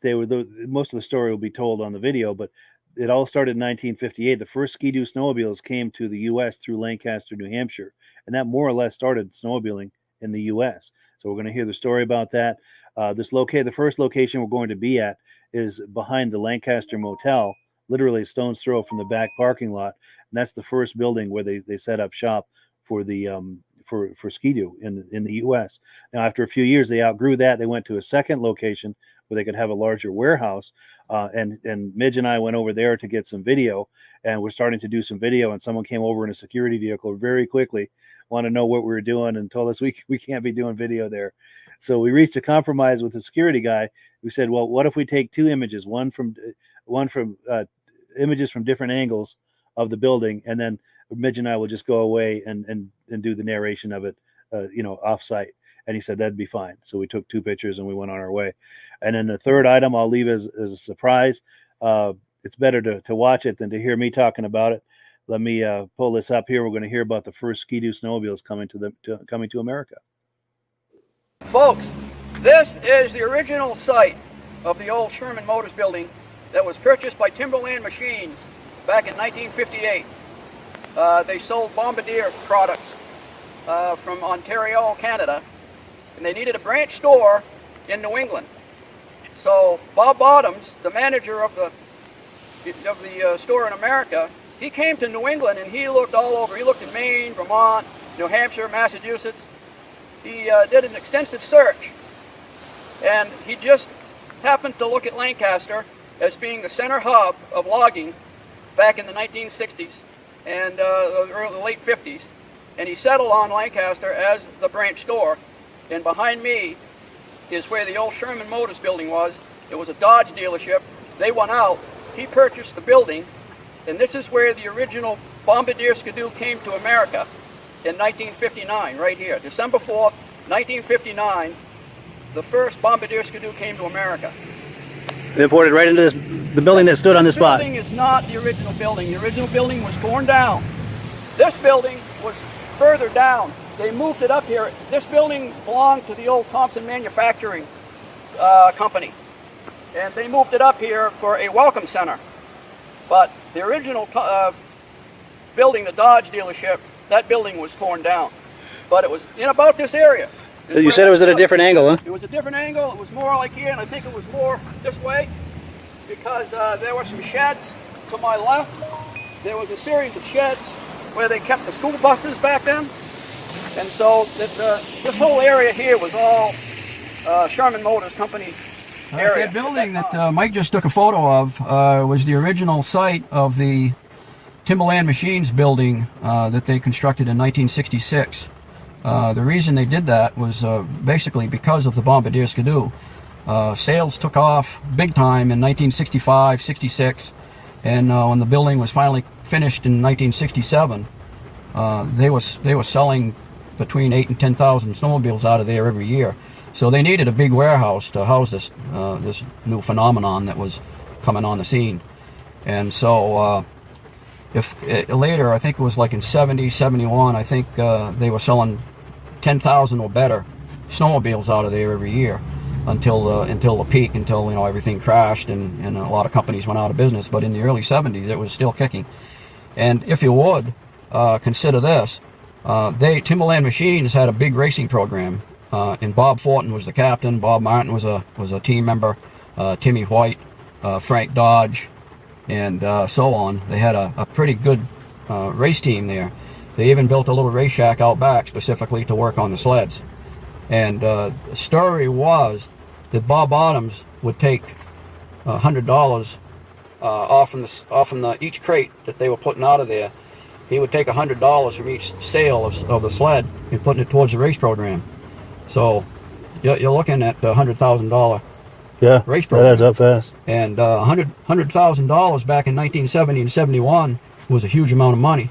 S1: Most of the story will be told on the video, but it all started in 1958. The first Ski-Doo snowmobiles came to the U.S. through Lancaster, New Hampshire, and that more or less started snowmobiling in the U.S. So we're going to hear the story about that. The first location we're going to be at is behind the Lancaster Motel, literally a stone's throw from the back parking lot, and that's the first building where they set up shop for the for Ski-Doo in the U.S. Now, after a few years, they outgrew that. They went to a second location where they could have a larger warehouse, and Midge and I went over there to get some video, and we're starting to do some video, and someone came over in a security vehicle very quickly, wanted to know what we were doing, and told us we can't be doing video there. So we reached a compromise with the security guy. We said, well, what if we take 2 images, one from images from different angles of the building, and then Midge and I will just go away and do the narration of it, off-site. And he said that'd be fine. So we took 2 pictures and we went on our way. And then the third item I'll leave as a surprise. It's better to watch it than to hear me talking about it. Let me pull this up here. We're going to hear about the first Ski-Doo snowmobiles coming to America.
S6: Folks, this is the original site of the old Sherman Motors building that was purchased by Timberland Machines back in 1958. They sold Bombardier products from Ontario, Canada, and they needed a branch store in New England. So Bob Bottoms, the manager of the store in America, he came to New England and he looked all over. He looked in Maine, Vermont, New Hampshire, Massachusetts. He did an extensive search, and he just happened to look at Lancaster as being the center hub of logging back in the 1960s and the late 50s, and he settled on Lancaster as the branch store. And behind me is where the old Sherman Motors building was. It was a Dodge dealership. They went out, he purchased the building, and this is where the original Bombardier Ski-Doo came to America in 1959, right here. December 4th, 1959, the first Bombardier Ski-Doo came to America.
S1: Imported right into this the building that stood on the spot.
S6: This building is not the original building. The original building was torn down. This building was further down. They moved it up here. This building belonged to the old Thompson Manufacturing Company. And they moved it up here for a welcome center. But the original building, the Dodge dealership, that building was torn down. But it was in about this area.
S1: You said it was at a different angle, huh?
S6: It was a different angle. It was more like here, and I think it was more this way because there were some sheds to my left. There was a series of sheds where they kept the school buses back then. And so this whole area here was all Sherman Motors Company area. That building that Mike just took a photo of was the original site of the Timberland Machines building that they constructed in 1966. The reason they did that was basically because of the Bombardier Skidoo. Sales took off big time in 1965, 66, and when the building was finally finished in 1967, they were selling between 8,000 and 10,000 snowmobiles out of there every year. So they needed a big warehouse to house this this new phenomenon that was coming on the scene. And so later, I think it was like in 70, 71, I think they were selling 10,000 or better snowmobiles out of there every year until the peak, until everything crashed and a lot of companies went out of business. But in the early 70s, it was still kicking. And if you would consider this, Timberland Machines had a big racing program, and Bob Fortin was the captain. Bob Martin was a team member. Timmy White, Frank Dodge, and so on. They had a pretty good race team there. They even built a little race shack out back specifically to work on the sleds. And the story was that Bob Bottoms would take $100 off from each crate that they were putting out of there. He would take $100 from each sale of the sled and putting it towards the race program. So you're looking at $100,000 race program.
S1: That adds up fast.
S6: And $100,000 back in 1970 and 71 was a huge amount of money.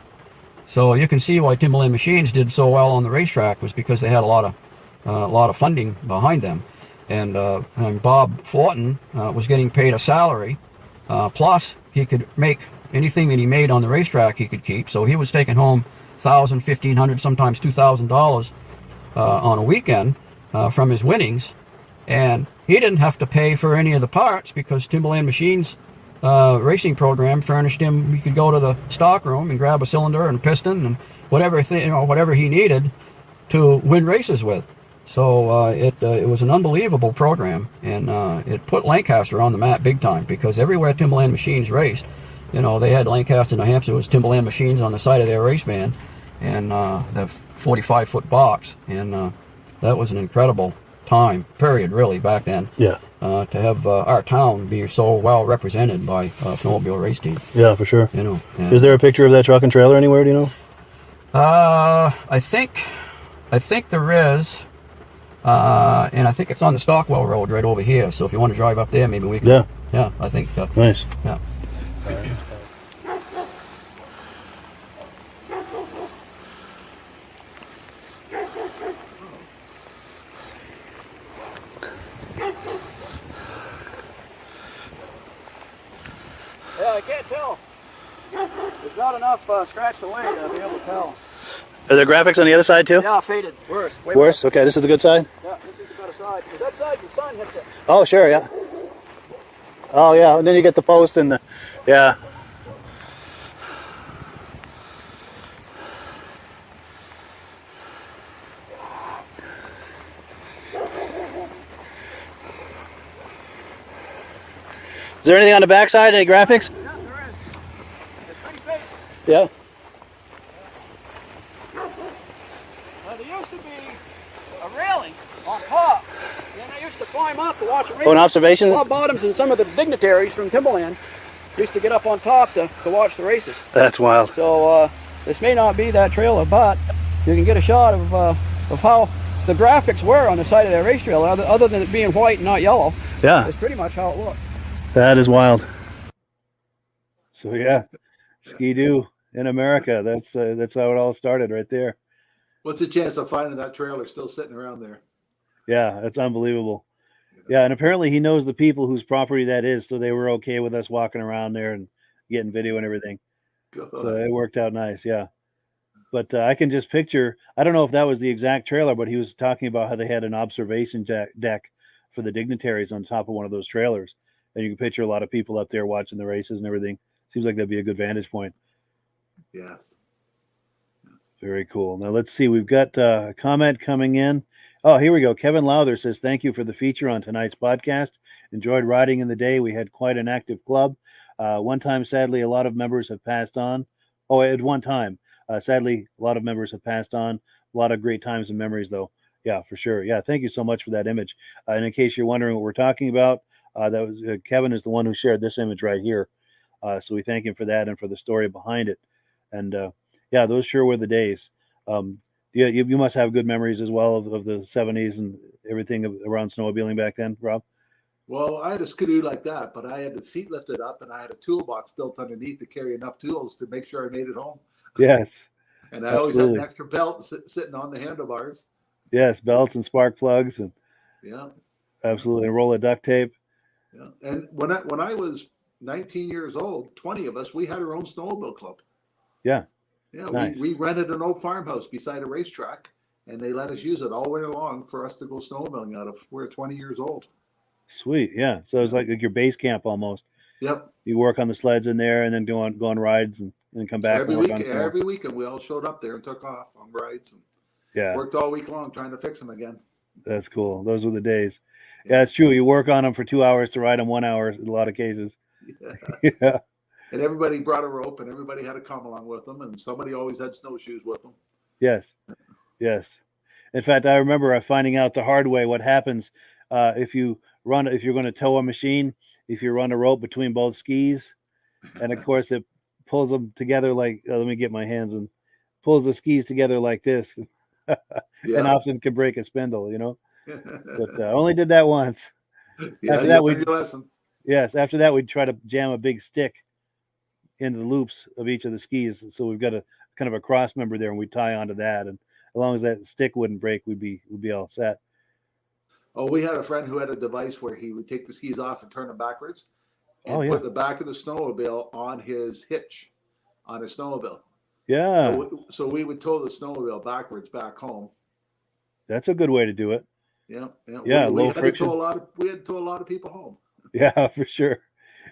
S6: So you can see why Timberland Machines did so well on the racetrack was because they had a lot of funding behind them. And Bob Fortin was getting paid a salary, plus he could make anything that he made on the racetrack he could keep. So he was taking home $1,000, $1,500, sometimes $2,000 on a weekend from his winnings. And he didn't have to pay for any of the parts because Timberland Machines racing program furnished him. He could go to the stock room and grab a cylinder and a piston and whatever he needed to win races with. So it was an unbelievable program, and it put Lancaster on the map big time because everywhere Timberland Machines raced, they had Lancaster, New Hampshire was Timberland Machines on the side of their race van, and the 45-foot box, and that was an incredible time period really back then. Yeah. To have our town be so well represented by a snowmobile race team.
S1: Yeah, for sure.
S6: Yeah.
S1: Is there a picture of that truck and trailer anywhere? Do you know?
S6: I think there is, and I think it's on the Stockwell Road right over here. So if you want to drive up there, maybe we can.
S1: Yeah.
S6: Yeah, I think.
S1: Nice.
S6: Yeah. Yeah, I can't tell. There's not enough scratched away to be able to tell.
S1: Are there graphics on the other side too?
S6: Yeah, faded. Worse. Way
S1: worse? Okay, this is the good side?
S6: Yeah, this is the better side. Because that side, the sun hits it.
S1: Oh, sure, yeah. Oh, yeah, and then you get the post and the, yeah. Is there anything on the back side? Any graphics?
S6: Yeah, there is. It's pretty big.
S1: Yeah.
S6: There used to be a railing on top, and I used to climb up to watch a race.
S1: Oh, an observation?
S6: Bob Bottoms and some of the dignitaries from Timberland used to get up on top to watch the races.
S1: That's wild.
S6: So this may not be that trailer, but you can get a shot of how the graphics were on the side of that race trailer, other than it being white and not yellow.
S1: Yeah.
S6: It's pretty much how it looked.
S1: That is wild. So yeah, Ski-Doo in America. That's how it all started right there.
S2: What's the chance of finding that trailer still sitting around there?
S1: Yeah, that's unbelievable. Yeah, and apparently he knows the people whose property that is, so they were okay with us walking around there and getting video and everything. So it worked out nice, yeah. But I can just picture, I don't know if that was the exact trailer, but he was talking about how they had an observation deck for the dignitaries on top of one of those trailers. And you can picture a lot of people up there watching the races and everything. Seems like that'd be a good vantage point.
S2: Yes.
S1: Very cool. Now let's see. We've got a comment coming in. Oh, here we go. Kevin Lowther says, thank you for the feature on tonight's podcast. Enjoyed riding in the day. We had quite an active club. One time, sadly, a lot of members have passed on. Oh, at one time. Sadly, a lot of members have passed on. A lot of great times and memories, though. Yeah, for sure. Yeah, thank you so much for that image. And in case you're wondering what we're talking about, that was Kevin is the one who shared this image right here. So we thank him for that and for the story behind it. And yeah, those sure were the days. Yeah, you must have good memories as well of the 70s and everything around snowmobiling back then, Rob.
S2: Well, I had a skidoo like that, but I had the seat lifted up and I had a toolbox built underneath to carry enough tools to make sure I made it home.
S1: Yes.
S2: And I always had an extra belt sitting on the handlebars.
S1: Yes, belts and spark plugs and
S2: yeah,
S1: absolutely, and roll of duct tape.
S2: Yeah, and when I was 19 years old, 20 of us, we had our own snowmobile club.
S1: Yeah,
S2: yeah,
S1: nice.
S2: we rented an old farmhouse beside a racetrack, and they let us use it all winter long for us to go snowmobiling out of. We're 20 years old.
S1: Sweet, yeah. So it's like your base camp almost.
S2: Yep.
S1: You work on the sleds in there, and then go on rides and come back.
S2: Every weekend we all showed up there and took off on rides and worked all week long trying to fix them again.
S1: That's cool. Those were the days. Yeah, it's true. You work on them for 2 hours to ride them 1 hour in a lot of cases.
S2: Yeah.
S1: Yeah.
S2: And everybody brought a rope, and everybody had to come along with them, and somebody always had snowshoes with them.
S1: Yes. Yes. In fact, I remember finding out the hard way what happens if you're going to tow a machine, if you run a rope between both skis, and of course it pulls them together like, let me get my hands and pulls the skis together like this, and often can break a spindle, But I only did that once.
S2: Yeah,
S1: after that,
S2: learned your lesson.
S1: Yes, after that we'd try to jam a big stick into the loops of each of the skis, so we've got a kind of a cross member there, and we tie onto that, and as long as that stick wouldn't break, we'd be all set.
S2: Oh, we had a friend who had a device where he would take the skis off and turn them backwards, and put the back of the snowmobile on his hitch on his snowmobile.
S1: Yeah.
S2: So we would tow the snowmobile backwards back home. That's
S1: a good way to do it.
S2: Yeah.
S1: We had
S2: to tow a lot of people home.
S1: Yeah, for sure.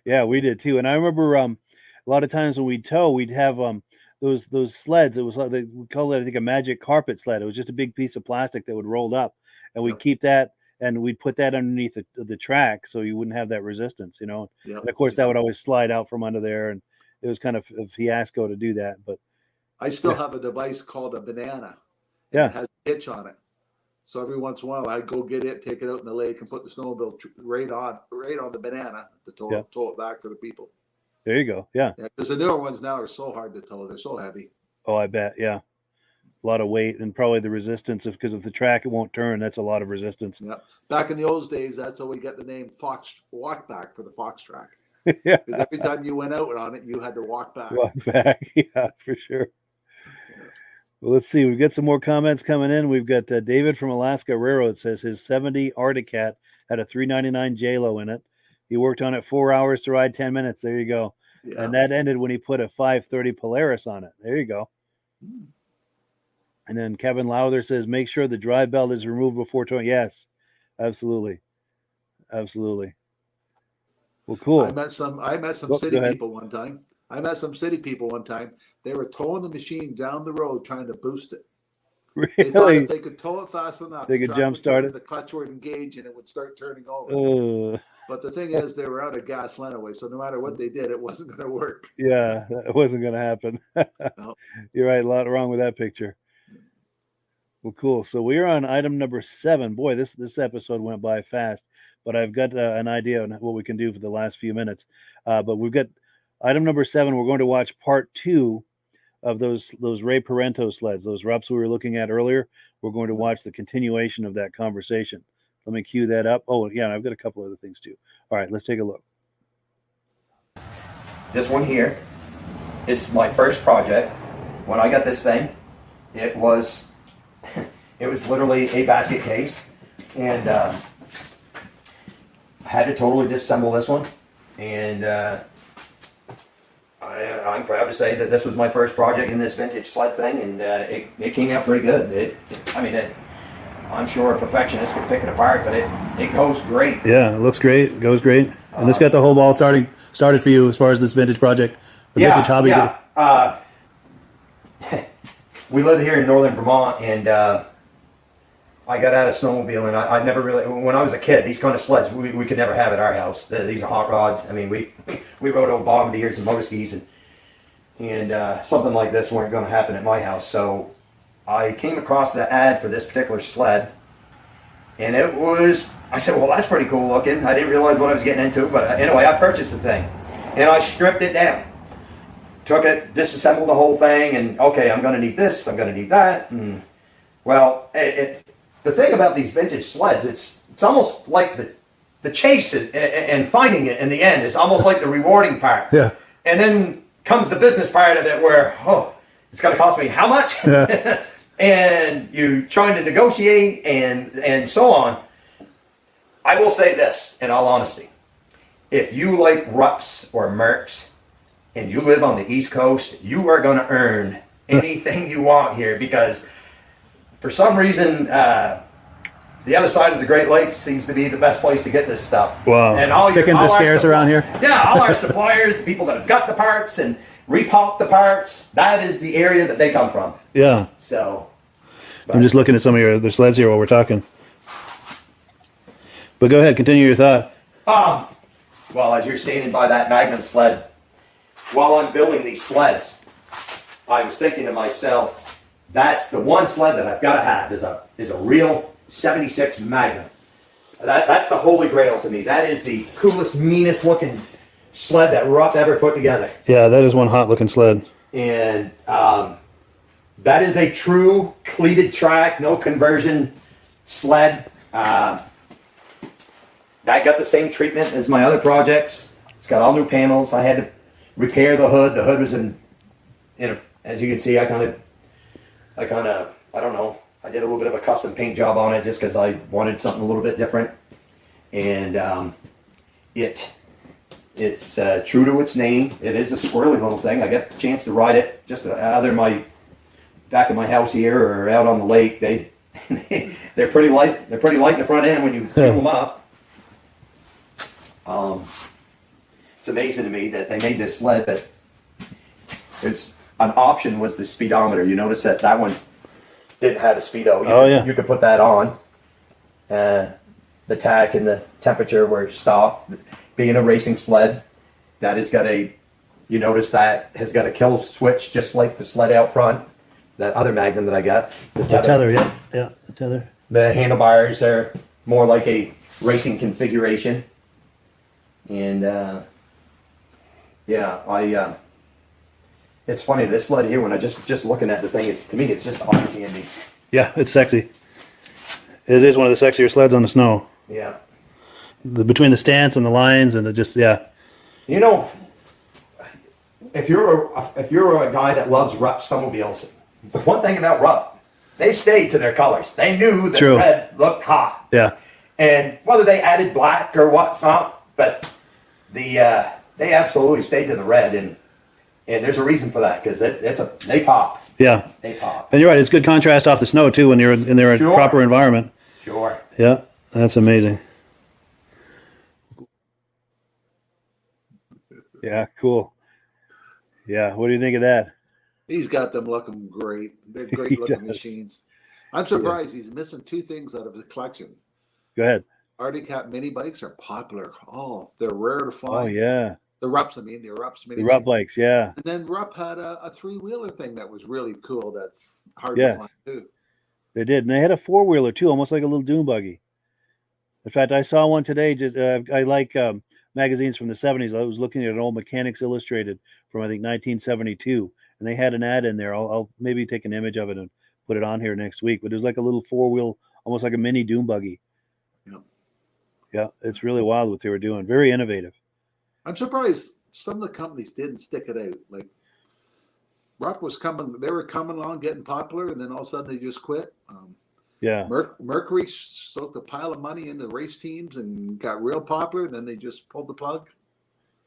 S1: Yeah, we did too. And I remember a lot of times when we'd tow, we'd have those sleds. It was like we called it, I think, a magic carpet sled. It was just a big piece of plastic that would roll up, and we'd keep that, and we'd put that underneath the track so you wouldn't have that resistance, And of course, that would always slide out from under there, and it was kind of a fiasco to do that. But
S2: I still have a device called a banana.
S1: Yeah,
S2: it has a hitch on it. So every once in a while, I'd go get it, take it out in the lake, and put the snowmobile right on the banana to tow it back for the people.
S1: There you go. Yeah.
S2: Because the newer ones now are so hard to tow; they're so heavy.
S1: Oh, I bet. Yeah, a lot of weight, and probably the resistance because of the track, it won't turn. That's a lot of resistance.
S2: Yeah. Back in the old days, that's how we got the name Fox Walk Back for the Fox track.
S1: Yeah.
S2: Because every time you went out on it, you had to walk back.
S1: Walk back. Yeah, for sure. Well, let's see. We've got some more comments coming in. We've got David from Alaska Railroad says his 70 Arctic Cat had a 399 J-Lo in it. He worked on it 4 hours to ride 10 minutes. There you go. Yeah. And that ended when he put a 530 Polaris on it. There you go. And then Kevin Lowther says, make sure the drive belt is removed before towing. Yes, absolutely. Absolutely. Well, cool.
S2: I met some city people one time. They were towing the machine down the road trying to boost it.
S1: Really?
S2: They thought if they could tow it fast enough,
S1: they could jump start it.
S2: The clutch would engage and it would start turning over. But the thing is, they were out of gas anyway, so no matter what they did, it wasn't going to work.
S1: Yeah, it wasn't going to happen. No. You're right. A lot wrong with that picture. Well, cool. So we are on item number 7. Boy, this episode went by fast, but I've got an idea on what we can do for the last few minutes. But we've got item number 7. We're going to watch part 2 of those Ray Parenteau sleds, those Rupps we were looking at earlier. We're going to watch the continuation of that conversation. Let me cue that up. Oh, yeah, I've got a couple other things too. All right, let's take a look.
S3: This one here is my first project. When I got this thing, it was literally a basket case, and had to totally disassemble this one, and I'm proud to say that this was my first project in this vintage sled thing, and it came out pretty good. I'm sure a perfectionist could pick it apart, but it goes great.
S1: Yeah, it looks great. It goes great. And this got the whole ball started for you as far as this vintage project, the vintage hobby.
S3: Yeah. We live here in northern Vermont, and I got out of snowmobiling. I never really, when I was a kid, these kind of sleds we could never have at our house. These are hot rods. I mean, we rode over bombardiers and motor skis, and something like this weren't going to happen at my house. So I came across the ad for this particular sled, and I said, well, that's pretty cool looking. I didn't realize what I was getting into, but anyway, I purchased the thing, and I stripped it down. Took it, disassembled the whole thing, and okay, I'm going to need this, I'm going to need that. And well, the thing about these vintage sleds, it's almost like the chase and finding it in the end is almost like the rewarding part.
S1: Yeah.
S3: And then comes the business part of it where, it's going to cost me how much?
S1: Yeah.
S3: And you trying to negotiate and so on. I will say this, in all honesty. If you like Rupps or Mercs, and you live on the East Coast, you are going to earn anything you want here, because for some reason, the other side of the Great Lakes seems to be the best place to get this stuff.
S1: Wow.
S3: And all
S1: Pickings are scarce around here.
S3: Yeah, all our suppliers, the people that have got the parts and repop the parts, that is the area that they come from.
S1: Yeah.
S3: So.
S1: I'm just looking at some of your other sleds here while we're talking. But go ahead, continue your thought.
S3: Well, as you're standing by that Magnum sled, while I'm building these sleds, I was thinking to myself, that's the one sled that I've got to have is a real 76 Magnum. That's the holy grail to me. That is the coolest, meanest looking sled that Rupp ever put together.
S1: Yeah, that is one hot looking sled.
S3: And that is a true cleated track, no conversion sled. That got the same treatment as my other projects. It's got all new panels. I had to repair the hood. The hood was as you can see, I don't know. I did a little bit of a custom paint job on it just because I wanted something a little bit different. And it's true to its name. It is a squirrely little thing. I got a chance to ride it just either back at my house here or out on the lake. They're pretty light. They're pretty light in the front end when you fill them up. It's amazing to me that they made this sled, but it's an option was the speedometer. You notice that one didn't have a speedo. You could put that on. The tack and the temperature were stopped. Being a racing sled, that has got you notice that has got a kill switch just like the sled out front. That other Magnum that I got. The
S1: tether, yeah, the tether.
S3: The handlebars are more like a racing configuration. And it's funny, this sled here, when I just looking at the thing, to me it's just eye candy.
S1: Yeah, it's sexy. It is one of the sexier sleds on the snow.
S3: Yeah.
S1: Between the stance and the lines and
S3: You know, if you're a guy that loves Rupp snowmobiles, the one thing about Rupp, they stayed to their colors. They knew that red looked hot.
S1: Yeah.
S3: And whether they added black or whatnot, but they absolutely stayed to the red, and there's a reason for that, because they pop.
S1: Yeah.
S3: They pop.
S1: And you're right, it's good contrast off the snow too when you're in their proper environment.
S3: Sure.
S1: Yeah, that's amazing. Yeah, cool. Yeah, what do you think of that?
S2: He's got them looking great. They're great looking machines. I'm surprised he's missing two things out of the collection.
S1: Go ahead.
S2: Arctic Cat mini bikes are popular. Oh, they're rare to find.
S1: Oh, yeah.
S2: The Rupps, the Rupps mini
S1: The Rupp bikes, yeah.
S2: And then Rupp had a three-wheeler thing that was really cool. That's hard to find too.
S1: They did. And they had a four-wheeler too, almost like a little dune buggy. In fact, I saw one today. I like magazines from the 70s. I was looking at an old Mechanics Illustrated from, I think, 1972. And they had an ad in there. I'll maybe take an image of it and put it on here next week. But it was like a little four-wheel, almost like a mini dune buggy.
S2: Yeah.
S1: Yeah, it's really wild what they were doing. Very innovative.
S2: I'm surprised some of the companies didn't stick it out. Like Rupp was coming, they were coming along, getting popular, and then all of a sudden they just quit.
S1: Yeah.
S2: Mercury soaked a pile of money into race teams and got real popular. And then they just pulled the plug.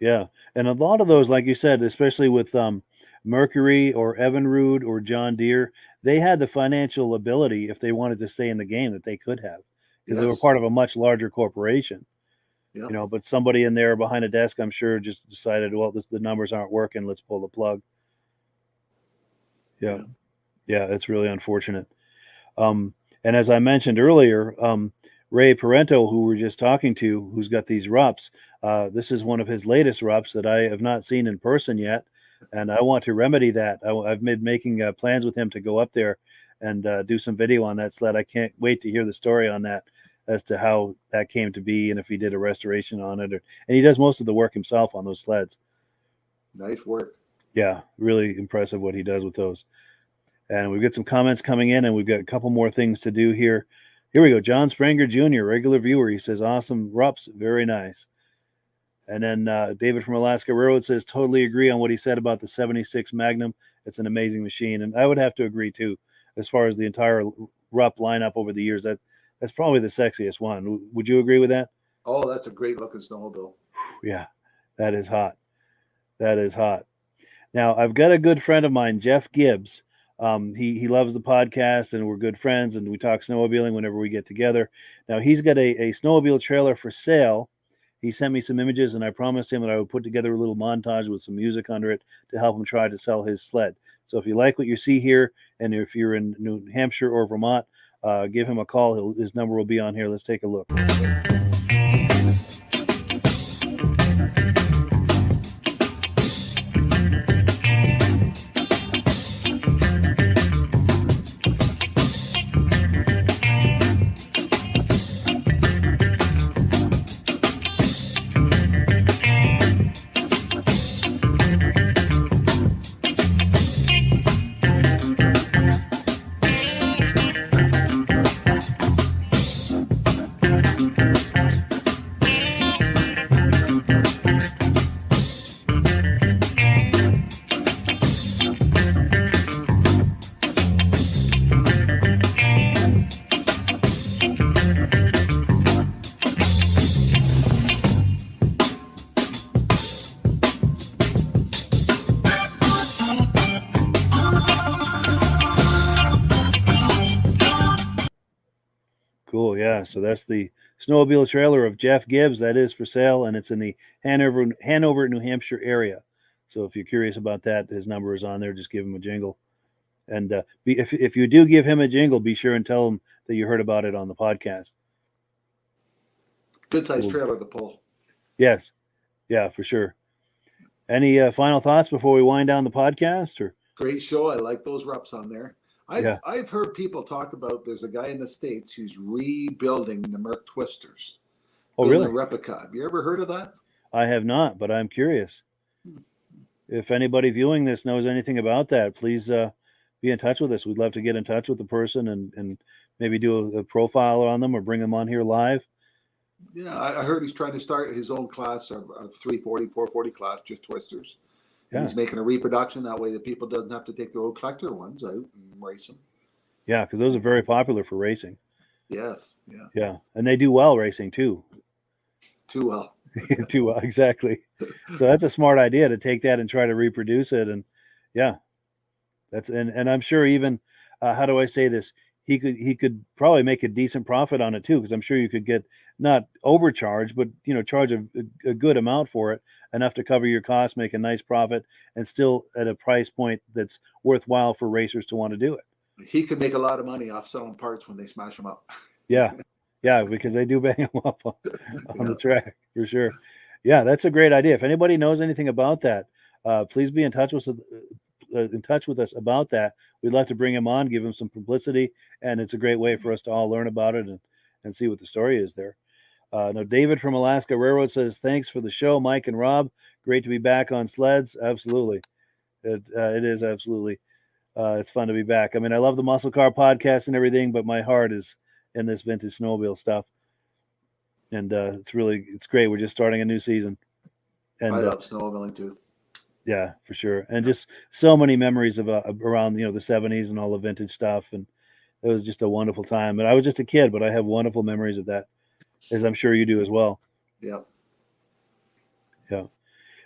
S1: Yeah. And a lot of those, like you said, especially with Mercury or Evinrude or John Deere, they had the financial ability, if they wanted to stay in the game, that they could have, because they were
S2: Yes.
S1: part of a much larger corporation.
S2: Yeah.
S1: You know, but somebody in there behind a desk, I'm sure, just decided, well, the numbers aren't working. Let's pull the plug. Yeah. Yeah. It's really unfortunate. And as I mentioned earlier, Ray Parenteau, who we're just talking to, who's got these Rupps, this is one of his latest Rupps that I have not seen in person yet. And I want to remedy that. I've been making plans with him to go up there and do some video on that sled. I can't wait to hear the story on that, as to how that came to be and if he did a restoration on it. And he does most of the work himself on those sleds.
S2: Nice work.
S1: Yeah, really impressive what he does with those. And we've got some comments coming in, and we've got a couple more things to do here. Here we go. John Spranger Jr., regular viewer. He says, awesome Rupps, very nice. And then David from Alaska Railroad says, totally agree on what he said about the 76 Magnum. It's an amazing machine. And I would have to agree, too, as far as the entire Rupp lineup over the years. That's probably the sexiest one. Would you agree with that?
S2: Oh, that's a great looking snowmobile.
S1: Yeah, that is hot. That is hot. Now, I've got a good friend of mine, Jeff Gibbs. He loves the podcast, and we're good friends, and we talk snowmobiling whenever we get together. Now, he's got a snowmobile trailer for sale. He sent me some images, and I promised him that I would put together a little montage with some music under it to help him try to sell his sled. So if you like what you see here, and if you're in New Hampshire or Vermont, give him a call. His number will be on here. Let's take a look. Cool, yeah. So that's the snowmobile trailer of Jeff Gibbs. That is for sale, and it's in the Hanover, New Hampshire area. So if you're curious about that, his number is on there. Just give him a jingle. And if you do give him a jingle, be sure and tell him that you heard about it on the podcast.
S2: Good sized trailer to pull.
S1: Yes. Yeah, for sure. Any final thoughts before we wind down the podcast? Or
S2: Great show. I like those Rupps on there.
S1: Yeah.
S2: I've heard people talk about there's a guy in the States who's rebuilding the Merc Twisters.
S1: Oh,
S2: building
S1: really?
S2: A replica. Have you ever heard of that?
S1: I have not, but I'm curious. If anybody viewing this knows anything about that, please be in touch with us. We'd love to get in touch with the person and maybe do a profile on them or bring them on here live.
S2: Yeah, I heard he's trying to start his own class of 340, 440 class, just Twisters.
S1: Yeah.
S2: He's making a reproduction. That way the people doesn't have to take their old collector ones out and race them.
S1: Yeah, because those are very popular for racing.
S2: Yes, yeah.
S1: Yeah, and they do well racing too.
S2: Too well.
S1: Too well, exactly. So that's a smart idea to take that and try to reproduce it. And yeah, and I'm sure even how do I say this? He could probably make a decent profit on it too, because I'm sure you could get not overcharged, but charge a good amount for it, enough to cover your costs, make a nice profit, and still at a price point that's worthwhile for racers to want to do it.
S2: He could make a lot of money off selling parts when they smash them up.
S1: Yeah, because they do bang them up on the track for sure. Yeah, that's a great idea. If anybody knows anything about that, please be in touch with us about that. We'd love to bring him on, give him some publicity, and it's a great way for us to all learn about it and see what the story is there. Now, David from Alaska Railroad says, thanks for the show, Mike and Rob. Great to be back on sleds. Absolutely. It is absolutely. It's fun to be back. I mean, I love the Muscle Car podcast and everything, but my heart is in this vintage snowmobile stuff. And it's great. We're just starting a new season. And
S2: I love snowmobiling too.
S1: Yeah, for sure. And just so many memories of around, the 70s and all the vintage stuff. And It was just a wonderful time. And I was just a kid, but I have wonderful memories of that, as I'm sure you do as well.
S2: Yeah.
S1: Yeah.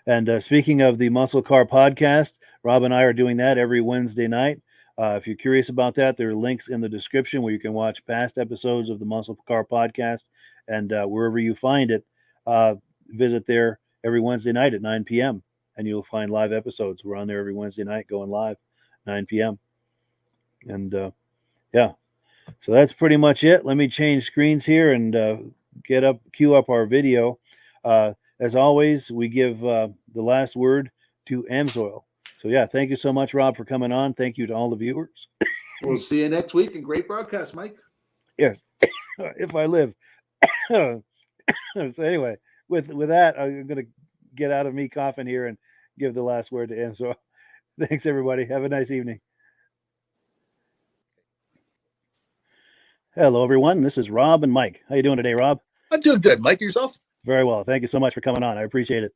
S1: And speaking of the Muscle Car podcast, Rob and I are doing that every Wednesday night. If you're curious about that, there are links in the description where you can watch past episodes of the Muscle Car podcast. And wherever you find it, visit there every Wednesday night at 9 p.m. and you'll find live episodes. We're on there every Wednesday night going live, 9 p.m. And yeah, so that's pretty much it. Let me change screens here and cue up our video. As always, we give the last word to Amsoil. So yeah, thank you so much, Rob, for coming on. Thank you to all the viewers.
S2: We'll see you next week, and great broadcast, Mike.
S1: Yes, if I live. So anyway, with that, I'm going to get out of me coughing here and give the last word to Amsoil. Thanks, everybody. Have a nice evening. Hello, everyone. This is Rob and Mike. How you doing today, Rob?
S7: I'm doing good. Mike, yourself?
S1: Very well. Thank you so much for coming on. I appreciate it.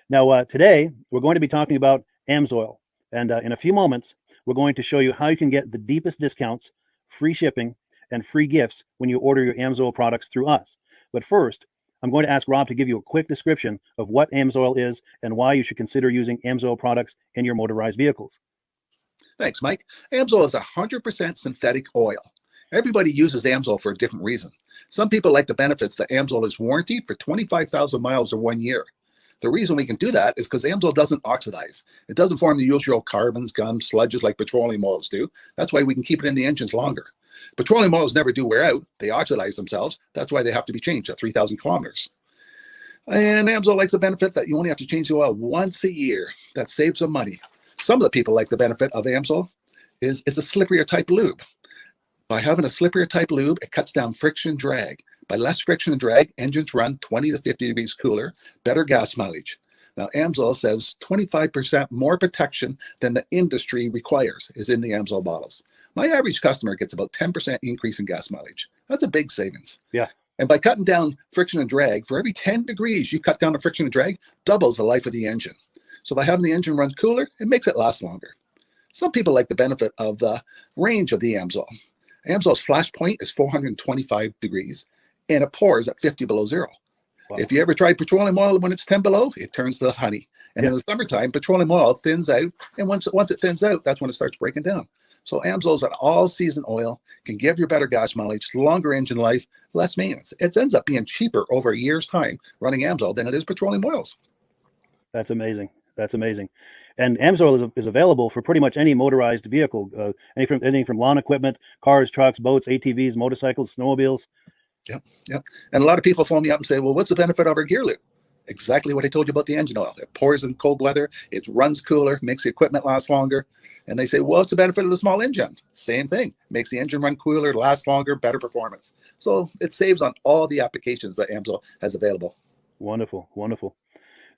S1: Now, today, we're going to be talking about Amsoil. And in a few moments, we're going to show you how you can get the deepest discounts, free shipping, and free gifts when you order your Amsoil products through us. But first, I'm going to ask Rob to give you a quick description of what Amsoil is and why you should consider using Amsoil products in your motorized vehicles.
S7: Thanks, Mike. Amsoil is 100% synthetic oil. Everybody uses Amsoil for a different reason. Some people like the benefits that Amsoil is warranted for 25,000 miles or 1 year. The reason we can do that is because Amsoil doesn't oxidize. It doesn't form the usual carbons, gums, sludges like petroleum oils do. That's why we can keep it in the engines longer. Petroleum oils never do wear out. They oxidize themselves. That's why they have to be changed at 3,000 kilometers. And Amsoil likes the benefit that you only have to change the oil once a year. That saves some money. Some of the people like the benefit of Amsoil is it's a slipperier type lube. By having a slipperier type lube, it cuts down friction and drag. By less friction and drag, engines run 20 to 50 degrees cooler, better gas mileage. Now, Amsoil says 25% more protection than the industry requires is in the Amsoil bottles. My average customer gets about 10% increase in gas mileage. That's a big savings.
S1: Yeah.
S7: And by cutting down friction and drag, for every 10 degrees you cut down the friction and drag, doubles the life of the engine. So by having the engine run cooler, it makes it last longer. Some people like the benefit of the range of the Amsoil. Amsoil's flash point is 425 degrees, and it pours at 50 below zero. Wow. If you ever try petroleum oil when it's 10 below, it turns to honey. And in the summertime, petroleum oil thins out, and once it thins out, that's when it starts breaking down. So Amsoil's an all-season oil, can give you better gas mileage, longer engine life, less maintenance. It ends up being cheaper over a year's time running Amsoil than it is petroleum oils.
S1: That's amazing. That's amazing. And Amsoil is available for pretty much any motorized vehicle, anything from lawn equipment, cars, trucks, boats, ATVs, motorcycles, snowmobiles.
S7: Yep. And a lot of people phone me up and say, well, what's the benefit of our gear lube? Exactly what I told you about the engine oil. It pours in cold weather, it runs cooler, makes the equipment last longer. And they say, well, what's the benefit of the small engine? Same thing. Makes the engine run cooler, last longer, better performance. So it saves on all the applications that Amsoil has available.
S1: Wonderful, wonderful.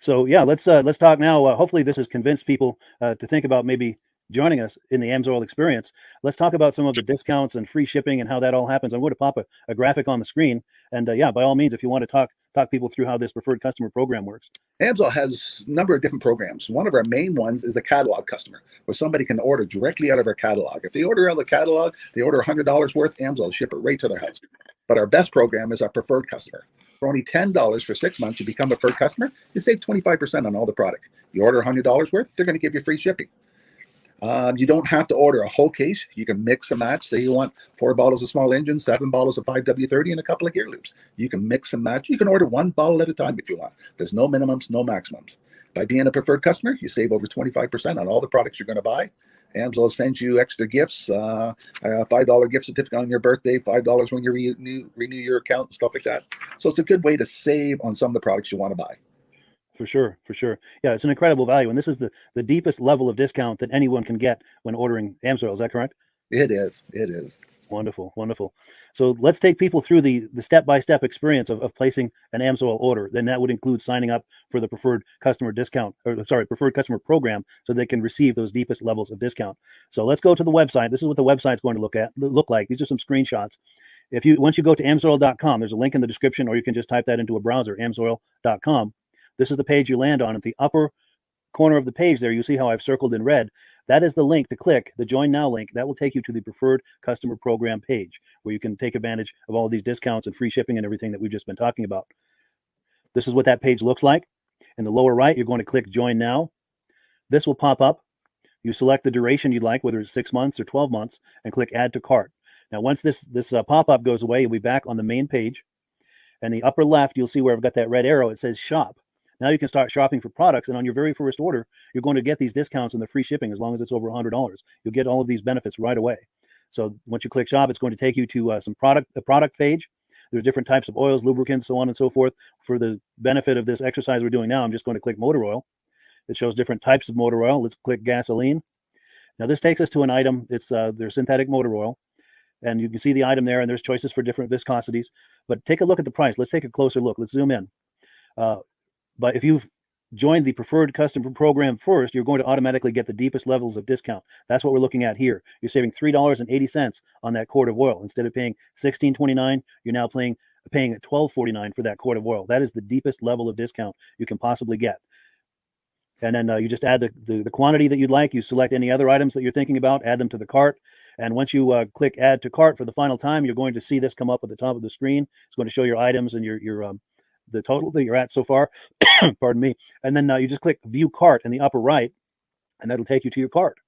S1: So yeah, let's talk now. Hopefully this has convinced people to think about maybe joining us in the Amsoil experience. Let's talk about some of the discounts and free shipping and how that all happens. I'm going to pop a graphic on the screen. And yeah, by all means, if you want to talk people through how this preferred customer program works.
S7: Amsoil has a number of different programs. One of our main ones is a catalog customer, where somebody can order directly out of our catalog. If they order out of the catalog, they order $100 worth, Amsoil will ship it right to their house. But our best program is our preferred customer. For only $10 for 6 months, you become a preferred customer, you save 25% on all the product. You order $100 worth, they're going to give you free shipping. You don't have to order a whole case. You can mix and match. Say you want 4 bottles of small engine, 7 bottles of 5W30, and a couple of gear loops. You can mix and match. You can order 1 bottle at a time if you want. There's no minimums, no maximums. By being a preferred customer, you save over 25% on all the products you're going to buy. Amsoil sends you extra gifts, a $5 gift certificate on your birthday, $5 when you renew your account and stuff like that. So it's a good way to save on some of the products you want to buy.
S1: For sure. Yeah, it's an incredible value. And this is the deepest level of discount that anyone can get when ordering Amsoil. Is that correct?
S7: It is.
S1: Wonderful. So let's take people through the step-by-step experience of placing an Amsoil order. Then that would include signing up for the preferred customer preferred customer program, so they can receive those deepest levels of discount. So let's go to the website. This is what the website's going to look like. These are some screenshots. Once you go to amsoil.com, there's a link in the description, or you can just type that into a browser, amsoil.com. This is the page you land on. At the upper corner of the page there, you see how I've circled in red. That is the link to click, the Join Now link. That will take you to the Preferred Customer Program page, where you can take advantage of all of these discounts and free shipping and everything that we've just been talking about. This is what that page looks like. In the lower right, you're going to click Join Now. This will pop up. You select the duration you'd like, whether it's 6 months or 12 months, and click Add to Cart. Now, once this pop-up goes away, you'll be back on the main page. And the upper left, you'll see where I've got that red arrow. It says Shop. Now you can start shopping for products, and on your very first order, you're going to get these discounts and the free shipping as long as it's over $100. You'll get all of these benefits right away. So once you click Shop, it's going to take you to the product page. There's different types of oils, lubricants, so on and so forth. For the benefit of this exercise we're doing now, I'm just going to click motor oil. It shows different types of motor oil. Let's click gasoline. Now this takes us to an item. It's their synthetic motor oil. And you can see the item there, and there's choices for different viscosities. But take a look at the price. Let's take a closer look. Let's zoom in. But if you've joined the Preferred Customer Program first, you're going to automatically get the deepest levels of discount. That's what we're looking at here. You're saving $3.80 on that quart of oil. Instead of paying $16.29, you're now paying $12.49 for that quart of oil. That is the deepest level of discount you can possibly get. And then you just add the quantity that you'd like. You select any other items that you're thinking about, add them to the cart. And once you click Add to Cart for the final time, you're going to see this come up at the top of the screen. It's going to show your items and your the total that you're at so far. Pardon me. And then you just click View Cart in the upper right, and that'll take you to your cart.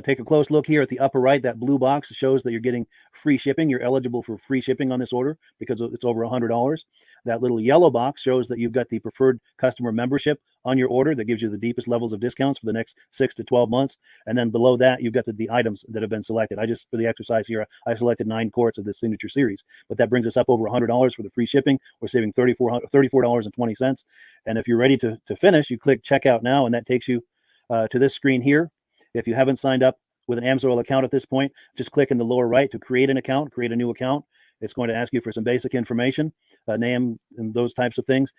S1: Take a close look here at the upper right. That blue box shows that you're getting free shipping. You're eligible for free shipping on this order because it's over $100. That little yellow box shows that you've got the preferred customer membership on your order that gives you the deepest levels of discounts for the next 6 to 12 months. And then below that, you've got the items that have been selected. For the exercise here, I selected 9 quarts of this signature series, but that brings us up over $100 for the free shipping. We're saving $34.20. And if you're ready to finish, you click Checkout Now, and that takes you to this screen here. If you haven't signed up with an AMSOIL account at this point, just click in the lower right to create an account, create a new account. It's going to ask you for some basic information, name and those types of things.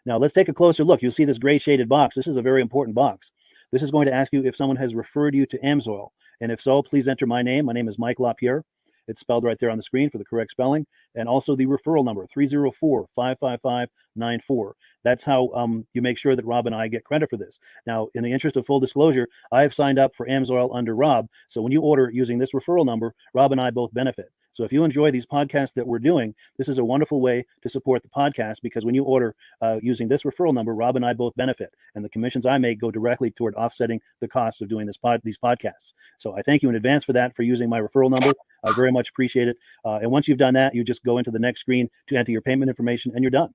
S1: Now let's take a closer look. You'll see this gray shaded box. This is a very important box. This is going to ask you if someone has referred you to AMSOIL. And if so, please enter my name. My name is Mike LaPierre. It's spelled right there on the screen for the correct spelling. And also the referral number, 304-555-94. That's how you make sure that Rob and I get credit for this. Now, in the interest of full disclosure, I have signed up for AMSOIL under Rob. So when you order using this referral number, Rob and I both benefit. So if you enjoy these podcasts that we're doing, this is a wonderful way to support the podcast, because when you order using this referral number, Rob and I both benefit. And the commissions I make go directly toward offsetting the cost of doing these podcasts. So I thank you in advance for that, for using my referral number. I very much appreciate it. And once you've done that, you just go into the next screen to enter your payment information, and you're done.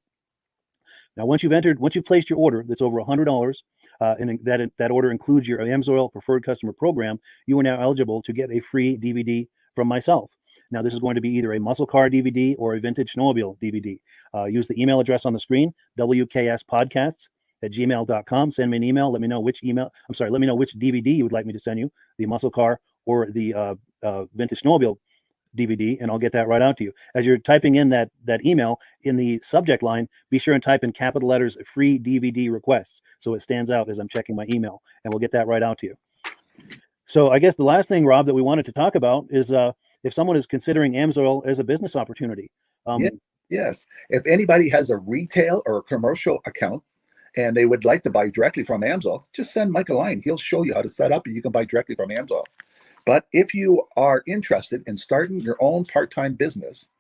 S1: Now, once you've placed your order that's over $100, and that order includes your AMSOIL Preferred Customer Program, you are now eligible to get a free DVD from myself. Now, this is going to be either a muscle car DVD or a vintage snowmobile DVD. Use the email address on the screen, wkspodcasts@gmail.com. Send me an email. Let me know which DVD you would like me to send you, the muscle car or the vintage snowmobile DVD, and I'll get that right out to you. As you're typing in that email, in the subject line, be sure and type in capital letters "free DVD requests" so it stands out as I'm checking my email, and we'll get that right out to you. So I guess the last thing, Rob, that we wanted to talk about is if someone is considering AMSOIL as a business opportunity.
S7: Yes. If anybody has a retail or a commercial account and they would like to buy directly from AMSOIL, just send Mike a line. He'll show you how to set up, and you can buy directly from AMSOIL. But if you are interested in starting your own part-time business,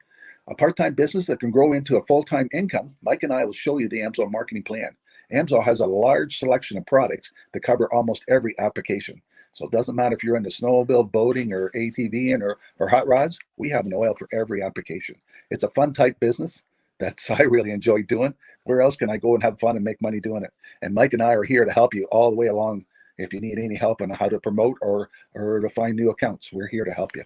S7: a part-time business that can grow into a full-time income, Mike and I will show you the AMSOIL marketing plan. AMSOIL has a large selection of products that cover almost every application. So it doesn't matter if you're into snowmobile, boating, or ATVing, or hot rods. We have an oil for every application. It's a fun type business that's I really enjoy doing. Where else can I go and have fun and make money doing it? And Mike and I are here to help you all the way along. If you need any help on how to promote or to find new accounts, we're here to help you.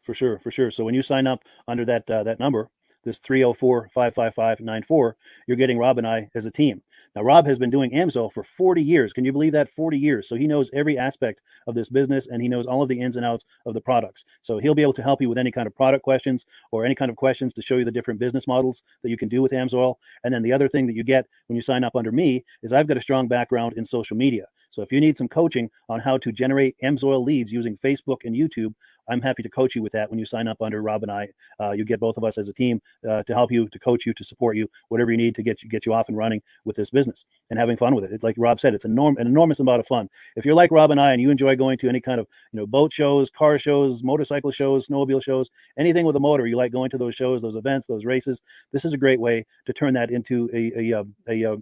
S1: For sure. So when you sign up under that number, this 304-555-94, you're getting Rob and I as a team. Now, Rob has been doing AMSOIL for 40 years. Can you believe that? 40 years. So he knows every aspect of this business, and he knows all of the ins and outs of the products. So he'll be able to help you with any kind of product questions or any kind of questions to show you the different business models that you can do with AMSOIL. And then the other thing that you get when you sign up under me is I've got a strong background in social media. So if you need some coaching on how to generate AMSOIL leads using Facebook and YouTube, I'm happy to coach you with that when you sign up under Rob and I. You get both of us as a team to help you, to coach you, to support you, whatever you need to get you off and running with this business and having fun with it. Like Rob said, it's an enormous amount of fun. If you're like Rob and I and you enjoy going to any kind of boat shows, car shows, motorcycle shows, snowmobile shows, anything with a motor, you like going to those shows, those events, those races, this is a great way to turn that into a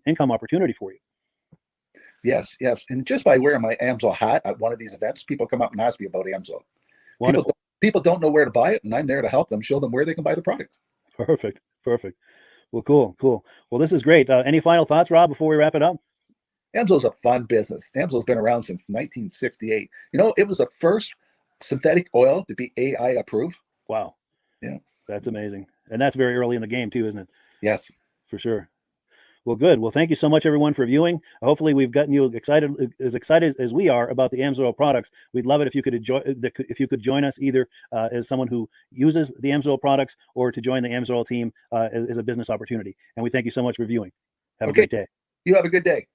S1: income opportunity for you.
S7: Yes, yes. And just by wearing my AMSOIL hat at one of these events, people come up and ask me about AMSOIL.
S1: Wonderful.
S7: People don't know where to buy it, and I'm there to help them, show them where they can buy the product.
S1: Perfect. Well, cool. Well, this is great. Any final thoughts, Rob, before we wrap it up?
S7: AMSOIL is a fun business. AMSOIL's been around since 1968. It was the first synthetic oil to be AI approved.
S1: Wow.
S7: Yeah. That's
S1: amazing. And that's very early in the game too, isn't it?
S7: Yes.
S1: For sure. Well, good. Well, thank you so much, everyone, for viewing. Hopefully, we've gotten you excited as we are about the AMSOIL products. We'd love it if you could join us either as someone who uses the AMSOIL products or to join the AMSOIL team as a business opportunity. And we thank you so much for viewing. Have a great day.
S7: You have a good day.